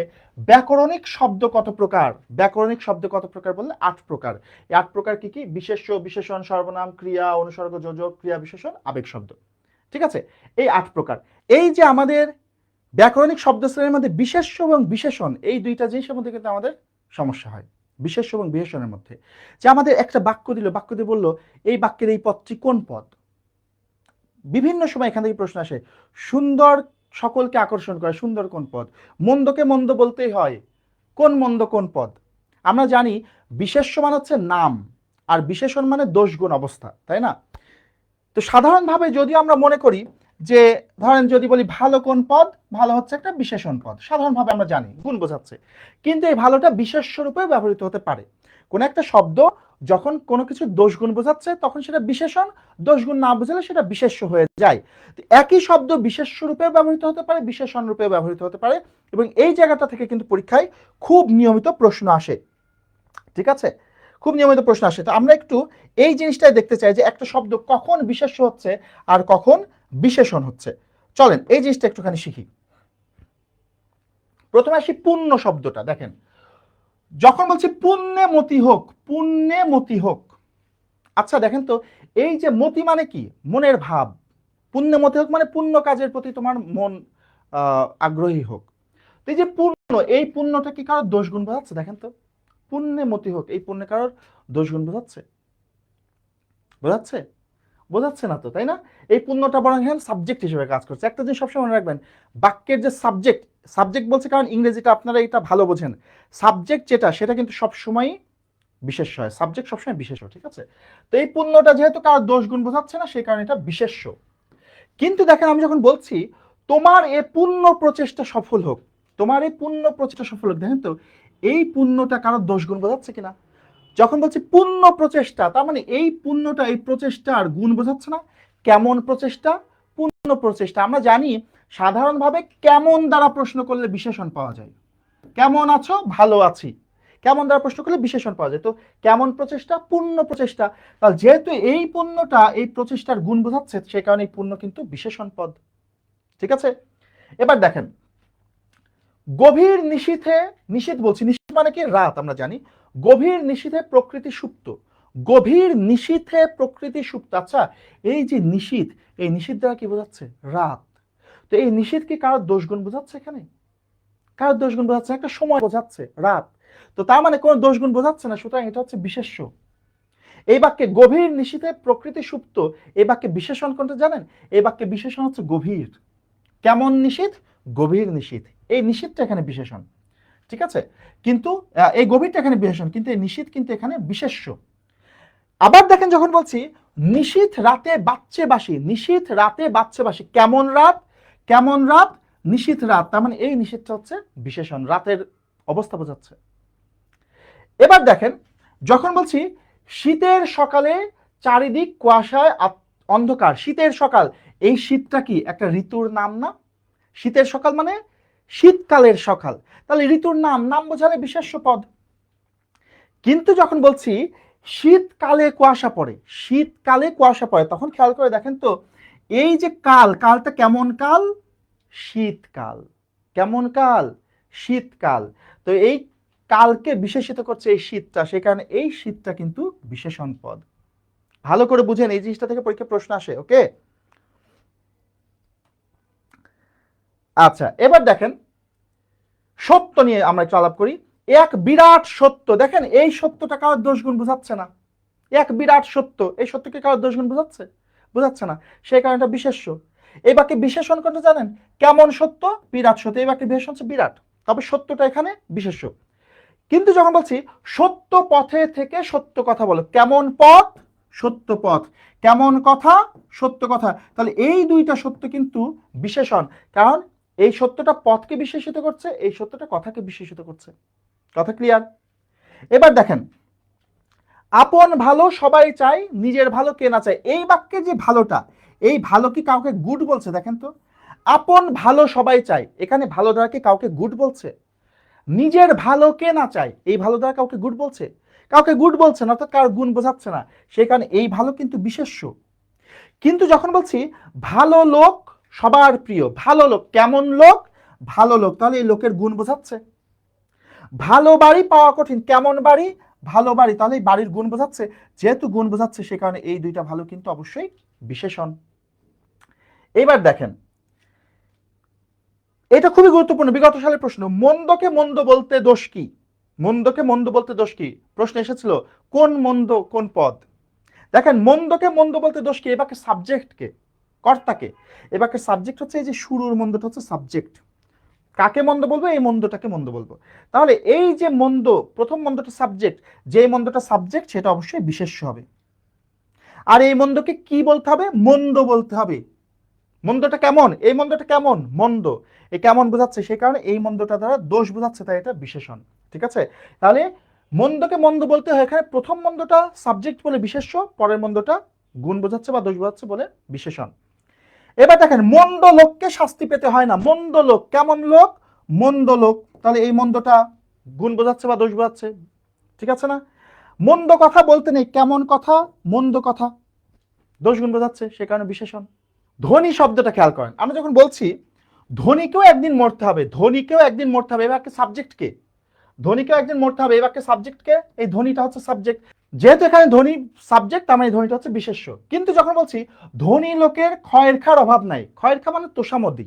ব্যাকরণিক শব্দ কত প্রকার, ব্যাকরণিক শব্দ কত প্রকার বললে 8 প্রকার। এই 8 প্রকার কি কি? বিশেষ্য, বিশেষণ, সর্বনাম, ক্রিয়া, অনুসর্গ, যোজক, ক্রিয়া বিশেষণ, আবেগ শব্দ। ঠিক আছে, এই 8 প্রকার। এই যে আমাদের ব্যাকরণিক শব্দ শ্রেণীর মধ্যে বিশেষ্য এবং বিশেষণ, এই দুইটা জিনিসের মধ্যে কিন্তু আমাদের সমস্যা হয়। বিশেষ্য এবং বিশেষণের মধ্যে যে আমাদের একটা বাক্য দিল, বাক্য দিয়ে বললো এই বাক্যের এই পদটি কোন পদ। বিভিন্ন সময় এখান থেকে প্রশ্ন আসে, সুন্দর সকলকে আকর্ষণ করে, সুন্দর কোন পদ? মন্দকে মন্দ বলতেই হয়, কোন মন্দ কোন পদ? আমরা জানি বিশেষ্য মানে হচ্ছে নাম, আর বিশেষণ মানে দোষগুণ অবস্থা, তাই না? তো সাধারণভাবে যদি আমরা মনে করি যে ধরেন যদি বলি ভালো কোন পদ, ভালো হচ্ছে একটা বিশেষণ পদ, সাধারণভাবে আমরা জানি গুণ বোঝাচ্ছে, কিন্তু এই ভালোটা বিশেষ্য রূপে ব্যবহৃত হতে পারে। কোন একটা শব্দ যখন কোনো কিছু দোষগুণ বোঝাচ্ছে তখন সেটা বিশেষণ, দোষগুণ না বোঝালে সেটা বিশেষ্য হয়ে যায়। একই শব্দ বিশেষ্য রূপে ব্যবহৃত হতে পারে, বিশেষণ রূপে ব্যবহৃত হতে পারে, এবং এই জায়গাটা থেকে কিন্তু পরীক্ষায় খুব নিয়মিত প্রশ্ন আসে। ঠিক আছে, খুব নিয়মিত প্রশ্ন আসে। তো আমরা একটু এই জিনিসটাই দেখতে চাই যে একটা শব্দ কখন বিশেষ্য হচ্ছে আর কখন বিশেষণ হচ্ছে। চলেন এই জিনিসটা একটুখানি শিখি। প্রথমে আসি পুণ্য শব্দটা। দেখেন যখন বলছি পুণ্যে মতি হোক, পুণ্যে মতি হোক, আচ্ছা দেখেন তো এই যে মতি মানে কি? মনের ভাব। পুণ্যে মতি হোক মানে পুণ্য কাজের প্রতি তোমার মন আগ্রহী হোক। তো এই যে পুণ্য, এই পুণ্যটা কি কারোর দোষ গুণ বোঝাচ্ছে? দেখেন তো পুণ্যে মতি হোক, এই পুণ্যে কারোর দোষ গুণ বোঝাচ্ছে? বোঝাচ্ছে? বোঝাচ্ছে না তো, তাই না? এই পুণ্যটা বরং এখানে সাবজেক্ট হিসেবে কাজ করছে। একটা জিনিস সবসময় মনে রাখবেন, বাক্যের যে সাবজেক্ট, সাবজেক্ট বলছে কারণ ইংরেজিটা আপনারা এটা ভালো বোঝেন, সাবজেক্ট যেটা সেটা কিন্তু সবসময় বিশেষ্য হয়, সাবজেক্ট সবসময় বিশেষ্য, ঠিক আছে? তো এই পুণ্যটা যেহেতু কারোর দোষ গুণ বোঝাচ্ছে না সেই কারণে এটা বিশেষ্য। কিন্তু দেখেন আমি যখন বলছি তোমার এ পুণ্য প্রচেষ্টা সফল হোক, তোমার এই পুণ্য প্রচেষ্টা সফল হোক, দেখেন তো এই পুণ্যটা কারোর দোষ গুণ বোঝাচ্ছে কিনা? যখন বলছি পুণ্য প্রচেষ্টা তার মানে এই পুণ্যটা, এই প্রচেষ্টার গুণ বোঝাচ্ছে না। কেমন প্রচেষ্টা? পুণ্য প্রচেষ্টা। আমরা জানি সাধারণভাবে কেমন দ্বারা প্রশ্ন করলে বিশেষণ পাওয়া যায়। কেমন আছো? ভালো আছি। কেমন দ্বারা প্রশ্ন করলে বিশেষণ পাওয়া যায়। তো কেমন প্রচেষ্টা? পুণ্য প্রচেষ্টা। তাহলে যেহেতু এই পুণ্যটা এই প্রচেষ্টার গুণ বোঝাচ্ছে সেই কারণে এই পুণ্য কিন্তু বিশেষণ পদ। ঠিক আছে, এবার দেখেন গভীর নিশীথে, নিশীথ বলছি, নিশীথ মানে কি? রাত, আমরা জানি। গভীর নিশীথে প্রকৃতি সুপ্ত, গভীর নিশীথে প্রকৃতি সুপ্ত। আচ্ছা এই যে নিশীথ, এই নিশীথ দ্বারা কি বোঝাচ্ছে? রাত। তো এই নিশীথ কি কারোর দোষগুণ বোঝাচ্ছে? এখানে কারোর দোষগুণ বোঝাচ্ছে? একটা সময় বোঝাচ্ছে, রাত। তো তার মানে কোনো দোষগুণ বোঝাচ্ছে না, সুতরাং এটা হচ্ছে বিশেষ্য। এই বাক্যে গভীর নিশীথে প্রকৃতি সুপ্ত, এই বাক্যে বিশেষণ কোনটা জানেন? এই বাক্যে বিশেষণ হচ্ছে গভীর। কেমন নিশীথ? গভীর নিশীথ। এই নিশীথটা এখানে বিশেষণ, ঠিক আছে? কিন্তু এই গভীরটা এখানে বিশেষণ, কিন্তু এই নিশীথ কিন্তু এখানে বিশেষ্য। আবার দেখেন যখন বলছি নিশীথ রাতে বাজছে বাঁশি, নিশীথ রাতে বাজছে বাঁশি, কেমন রাত? কেমন রাত? নিশীথ রাত। তার মানে এই নিশীথটা হচ্ছে বিশেষণ, রাতের অবস্থা বোঝাচ্ছে। এবার দেখেন যখন বলছি শীতের সকালে চারিদিক কুয়াশায় অন্ধকার, শীতের সকাল, এই শীতটা কি একটা ঋতুর নাম না? শীতের সকাল মানে শীতকালের সকাল, তাহলে ঋতুর নাম, নাম বোঝালে বিশেষ্য পদ। কিন্তু যখন বলছি শীতকালে কুয়াশা পড়ে, শীতকালে কুয়াশা পড়ে, তখন খেয়াল করে দেখেন তো এই যে কাল, কালটা কেমন কাল? শীতকাল। কেমন কাল? শীতকাল। তো এই কালকে বিশেষিত করছে এই শীতটা, সেই কারণে এই শীতটা কিন্তু বিশেষণ পদ। ভালো করে বুঝেন, এই জিনিসটা থেকে পরীক্ষা প্রশ্ন আসে। ওকে, আচ্ছা এবার দেখেন সত্য নিয়ে আমরা একটু আলাপ করি। এক বিরাট সত্য, দেখেন এই সত্যটা কারোর দোষগুণ বোঝাচ্ছে না। এক বিরাট সত্য, এই সত্যকে কারোর দোষগুণ বোঝাচ্ছে? বোঝাচ্ছে না, সেই কারণে এটা বিশেষ্য। এই বাক্যে বিশেষণ কোনটা জানেন? কেমন সত্য? বিরাট সত্য। এই বাক্যে বিশেষণ হচ্ছে বিরাট, তবে সত্যটা এখানে বিশেষ্য। কিন্তু যখন বলছি সত্য পথে থেকে সত্য কথা বলো, কেমন পথ? সত্য পথ। কেমন কথা? সত্য কথা। তাহলে এই দুইটা সত্য কিন্তু বিশেষণ, কারণ এই সত্যটা পথকে বিশেষিত করছে, এই সত্যটা কথাকে বিশেষিত করছে। কথা ক্লিয়ার? এবার দেখেন আপন ভালো সবাই চাই, নিজের ভালো কে না চায়, এই বাক্যে যে ভালোটা, এই ভালো কি কাউকে গুড বলছে? দেখেন তো আপন ভালো সবাই চাই, এখানে ভালো দ্বারা কি কাউকে গুড বলছে? নিজের ভালো কে না চায়, এই ভালো দ্বারা কাউকে গুড বলছে? কাউকে গুড বলছে না, অর্থাৎ কারোর গুণ বোঝাচ্ছে না, সেই কারণে এই ভালো কিন্তু বিশেষ্য। কিন্তু যখন বলছি ভালো লোক সবার প্রিয়, ভালো লোক, কেমন লোক? ভালো লোক, তাহলে এই লোকের গুণ বোঝাচ্ছে। ভালো বাড়ি পাওয়া কঠিন, কেমন বাড়ি? ভালো বাড়ি, তাহলে এই বাড়ির গুণ বোঝাচ্ছে। যেহেতু গুণ বোঝাচ্ছে সে কারণে এই দুইটা ভালো কিন্তু অবশ্যই বিশেষণ। এবার দেখেন এটা খুবই গুরুত্বপূর্ণ, বিগত সালের প্রশ্ন, মন্দকে মন্দ বলতে দোষ কি? মন্দকে মন্দ বলতে দোষ কি? প্রশ্ন এসেছিল কোন মন্দ কোন পদ। দেখেন মন্দকে মন্দ বলতে দোষ কি, এবাকে সাবজেক্টকে, কর্তাকে। এবাকে সাবজেক্ট হচ্ছে এই যে শুরুর মন্দটা হচ্ছে সাবজেক্ট, কাকে মন্দ বলবো? এই মন্দটাকে মন্দ বলবো। তাহলে এই যে মন্দ, প্রথম মন্দটা সাবজেক্ট, যে মন্দটা সাবজেক্ট সেটা অবশ্যই বিশেষ্য হবে। আর এই মন্দকে কি বলতে হবে? মন্দ বলতে হবে। মন্দটা কেমন? এই মন্দটা কেমন? মন্দ। এই কেমন বোঝাচ্ছে, সেই কারণে এই মন্দটা দ্বারা দোষ বোঝাচ্ছে, তাই এটা বিশেষণ। ঠিক আছে? তাহলে মন্দকে মন্দ বলতে হয়, এখানে প্রথম মন্দটা সাবজেক্ট বলে বিশেষ্য, পরের মন্দটা গুণ বোঝাচ্ছে বা দোষ বোঝাচ্ছে বলে বিশেষণ। এবার দেখেন, মন্দ লোককে শাস্তি পেতে হয় না। মন্দ লোক, কেমন লোক? মন্দ লোক। তাহলে এই মন্দটা গুণ বোঝাচ্ছে বা দোষ বোঝাচ্ছে। ঠিক আছে না? মন্দ কথা বলতে নেই, কেমন কথা? মন্দ কথা, দোষ গুণ বোঝাচ্ছে, সে কারণে বিশেষণ। ধনী শব্দটা খেয়াল করেন, আমরা যখন বলছি ধনীকেও একদিন মরতে হবে, ধনীকেও একদিন মরতে হবে, এবার সাবজেক্ট কে? ধনীকেও একদিন মরতে হবে, এবার সাবজেক্ট কে? এই ধনীটা হচ্ছে সাবজেক্ট। যেহেতু এখানে ধনী সাবজেক্ট, তার মানে ধনীটা হচ্ছে বিশেষ্য। কিন্তু যখন বলছি ধনী লোকের খয়ের খার অভাব নাই, খয়ের খা মানে তোষামদি,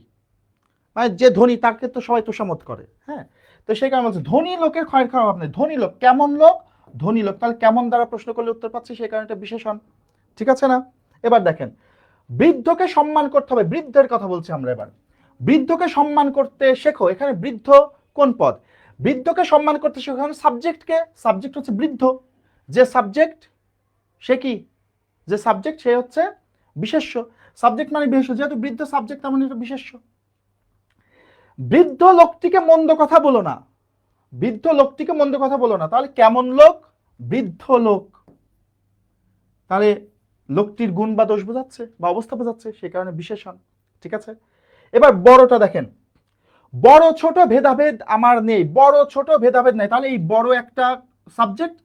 মানে যে ধনী তাকে তো সবাই তোষামত করে, হ্যাঁ। তো সেই কারণে বলছে ধনী লোকের খয়ের খার অভাব নেই। ধনী লোক, কেমন লোক? ধনী লোক। তাহলে কেমন দ্বারা প্রশ্ন করলে উত্তর পাচ্ছি, সেই কারণে এটা বিশেষণ। ঠিক আছে না? এবার দেখেন, বৃদ্ধকে সম্মান করতে হবে, বৃদ্ধের কথা বলছি আমরা এবার। বৃদ্ধকে সম্মান করতে শেখো, এখানে বৃদ্ধ কোন পদ? বৃদ্ধকে সম্মান করতে শেখো, এখানে সাবজেক্ট কে? সাবজেক্ট হচ্ছে বৃদ্ধ। যে সাবজেক্ট সে কি? যে সাবজেক্ট সে হচ্ছে বিশেষ্য। সাবজেক্ট মানে বিশেষ্য, যেহেতু বৃদ্ধ সাবজেক্ট, তার মানে এটা বিশেষ্য। বৃদ্ধ লোকটিকে মন্দ কথা বলো না, বৃদ্ধ লোকটিকে মন্দ কথা বলো না। তাহলে কেমন লোক? বৃদ্ধ লোক। তাহলে লোকটির গুণ বা দোষ বোঝাচ্ছে বা অবস্থা বোঝাচ্ছে, সেই কারণে বিশেষণ। ঠিক আছে? এবার বড়টা দেখেন, বড় ছোট ভেদাভেদ আমার নেই, বড় ছোট ভেদাভেদ নেই। তাহলে এই বড় একটা সাবজেক্ট,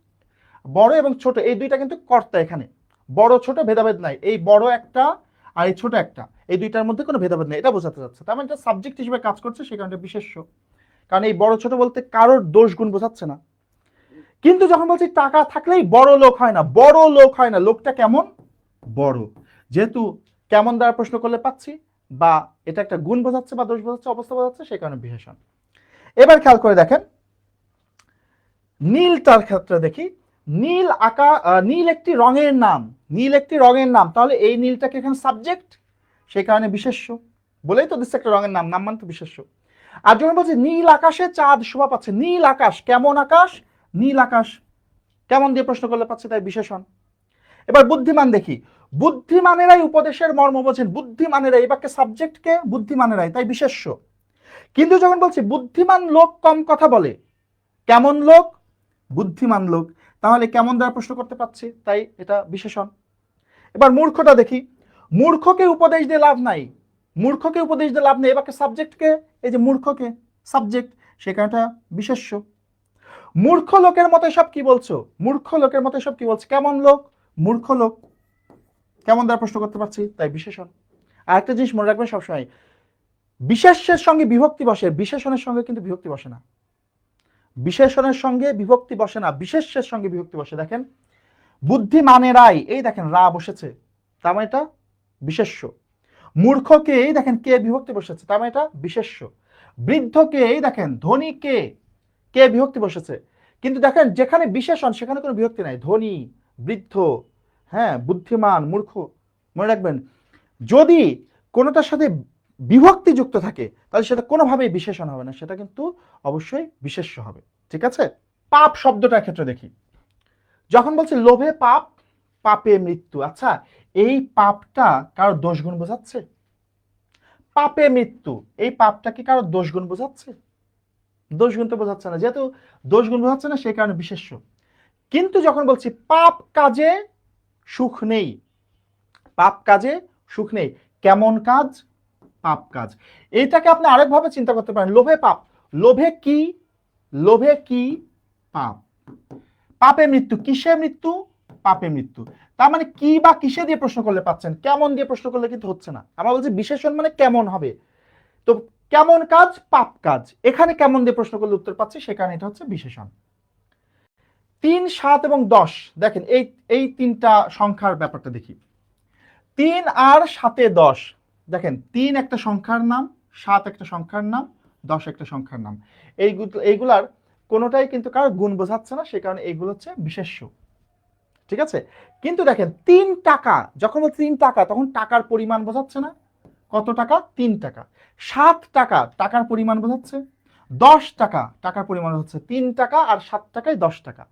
বড় এবং ছোট এই দুইটা কিন্তু কর্তা, এখানে বড় ছোট ভেদাভেদ নাই। এই বড় একটা আর এই ছোট একটা, এই দুইটার মধ্যে কোনো ভেদাভেদ নেই, এটা বোঝাতে যাচ্ছে। তার মানে এটা সাবজেক্ট হিসেবে কাজ করছে, সেই কারণে বিশেষ্য। কারণ এই বড় ছোট বলতে কারোর দোষ গুণ বোঝাচ্ছে না। কিন্তু যখন বলছি টাকা থাকলেই বড় লোক হয় না, বড় লোক হয় না, লোকটা কেমন? বড়। যেহেতু কেমন দ্বারা প্রশ্ন করলে পাচ্ছি, বা এটা একটা গুণ বোঝাচ্ছে বা দোষ বোঝাচ্ছে, অবস্থা বোঝাচ্ছে, সেই কারণে বিশেষণ। এবার খেয়াল করে দেখেন, নীলটার ক্ষেত্রে দেখি, নীল নীল একটি রঙের নাম, নীল একটি রঙের নাম। তাহলে এই নীলটাকে এখানে সাবজেক্ট, সেই কারণে বিশেষ্য। বলেই তো দিচ্ছে একটা রঙের নাম, নাম মানে তো বিশেষ্য। আর যখন বলছি নীল আকাশে চাঁদ শোভা পাচ্ছে, নীল আকাশ, কেমন আকাশ? নীল আকাশ। কেমন দিয়ে প্রশ্ন করলে পাচ্ছে, তাই বিশেষণ। এবার বুদ্ধিমান দেখি, বুদ্ধিমানেরাই উপদেশের মর্ম বোঝেন, বুদ্ধিমানেরাই, এবারকে সাবজেক্টকে বুদ্ধিমানেরাই, তাই বিশেষ্য। কিন্তু যখন বলছি বুদ্ধিমান লোক কম কথা বলে, কেমন লোক? বুদ্ধিমান লোক। তাহলে কেমন দ্বারা প্রশ্ন করতে পারছি, তাই এটা বিশেষণ। এবার মূর্খটা দেখি, মূর্খকে উপদেশ দিয়ে লাভ নাই, মূর্খকে উপদেশ দিয়ে লাভ নেই, এবারকে সাবজেক্টকে, এই যে মূর্খকে সাবজেক্ট, সেখানটা বিশেষ্য। মূর্খ লোকের মতো সব কি বলছো? মূর্খ লোকের মতো সব কি বলছো? কেমন লোক? মূর্খ লোক। কেমন দ্বারা প্রশ্ন করতে পারছি, তাই বিশেষণ। আর একটা জিনিস মনে রাখবেন সবসময়, বিশেষ্যের সঙ্গে বিভক্তি বসে, বিশেষণের সঙ্গে কিন্তু বিভক্তি বসে না। বিশেষণের সঙ্গে বিভক্তি বসে না, বিশেষ্যের সঙ্গে বিভক্তি বসে। দেখেন, বুদ্ধিমানেরাই, এই দেখেন রা বসেছে, তার মানে এটা বিশেষ্য। মূর্খকে এই দেখেন কে বিভক্তি বসেছে, তার মানে এটা বিশেষ্য। বৃদ্ধকে এই দেখেন ধনীকে কে বিভক্তি বসেছে। কিন্তু দেখেন যেখানে বিশেষণ সেখানে কোনো বিভক্তি নাই, ধনী, বৃদ্ধ, হ্যাঁ, বুদ্ধিমান, মূর্খ। মনে রাখবেন, যদি কোনোটার সাথে বিভক্তি যুক্ত থাকে তাহলে সেটা কোনোভাবেই বিশেষণ হবে না, সেটা কিন্তু অবশ্যই বিশেষ্য হবে। ঠিক আছে? পাপ শব্দটার ক্ষেত্রে দেখি, যখন বলছি লোভে পাপ, পাপে মৃত্যু। আচ্ছা, এই পাপটা কারো দোষ গুণ বোঝাচ্ছে? পাপে মৃত্যু, এই পাপটা কি কারো দোষ গুণ বোঝাচ্ছে? দোষ গুণ তো বোঝাচ্ছে না, যেহেতু দোষ গুণ বোঝাচ্ছে না, সেই কারণে বিশেষ্য। কিন্তু যখন বলছি পাপ কাজে সুখ নেই, পাপ কাজে সুখ নেই, কেমন কাজ? পাপ কাজ। এটাকে আপনি আরেকভাবে চিন্তা করতে পারেন, লোভে পাপ, লোভে কি? লোভে কি? পাপ। পাপে মৃত্যু, কিসে মৃত্যু? পাপে মৃত্যু। তার মানে কি বা কিসে দিয়ে প্রশ্ন করলে পাচ্ছেন, কেমন দিয়ে প্রশ্ন করলে কিন্তু হচ্ছে না। আমরা বলছি বিশেষণ মানে কেমন হবে, তো কেমন কাজ? পাপ কাজ। এখানে কেমন দিয়ে প্রশ্ন করলে উত্তর পাচ্ছি, সেখানে এটা হচ্ছে বিশেষণ। 3, 7 এবং 10, দেখেন এই তিনটা সংখ্যার ব্যাপারটা দেখি। 3 আর 7 10, দেখেন 3 একটা সংখ্যার নাম, 7 একটা সংখ্যার নাম, 10 একটা সংখ্যার নাম। এইগুলার কোনোটাই কিন্তু কারো গুণ বোঝাচ্ছে না, সে কারণে এইগুলো হচ্ছে বিশেষ্য। ঠিক আছে? কিন্তু দেখেন 3 টাকা, যখন 3 টাকা, তখন টাকার পরিমাণ বোঝাচ্ছে না, কত টাকা? 3 টাকা। 7 টাকা টাকার পরিমাণ বোঝাচ্ছে, 10 টাকা টাকার পরিমাণ হচ্ছে 3 টাকা, আর 7 টাকায় 10 টাকা।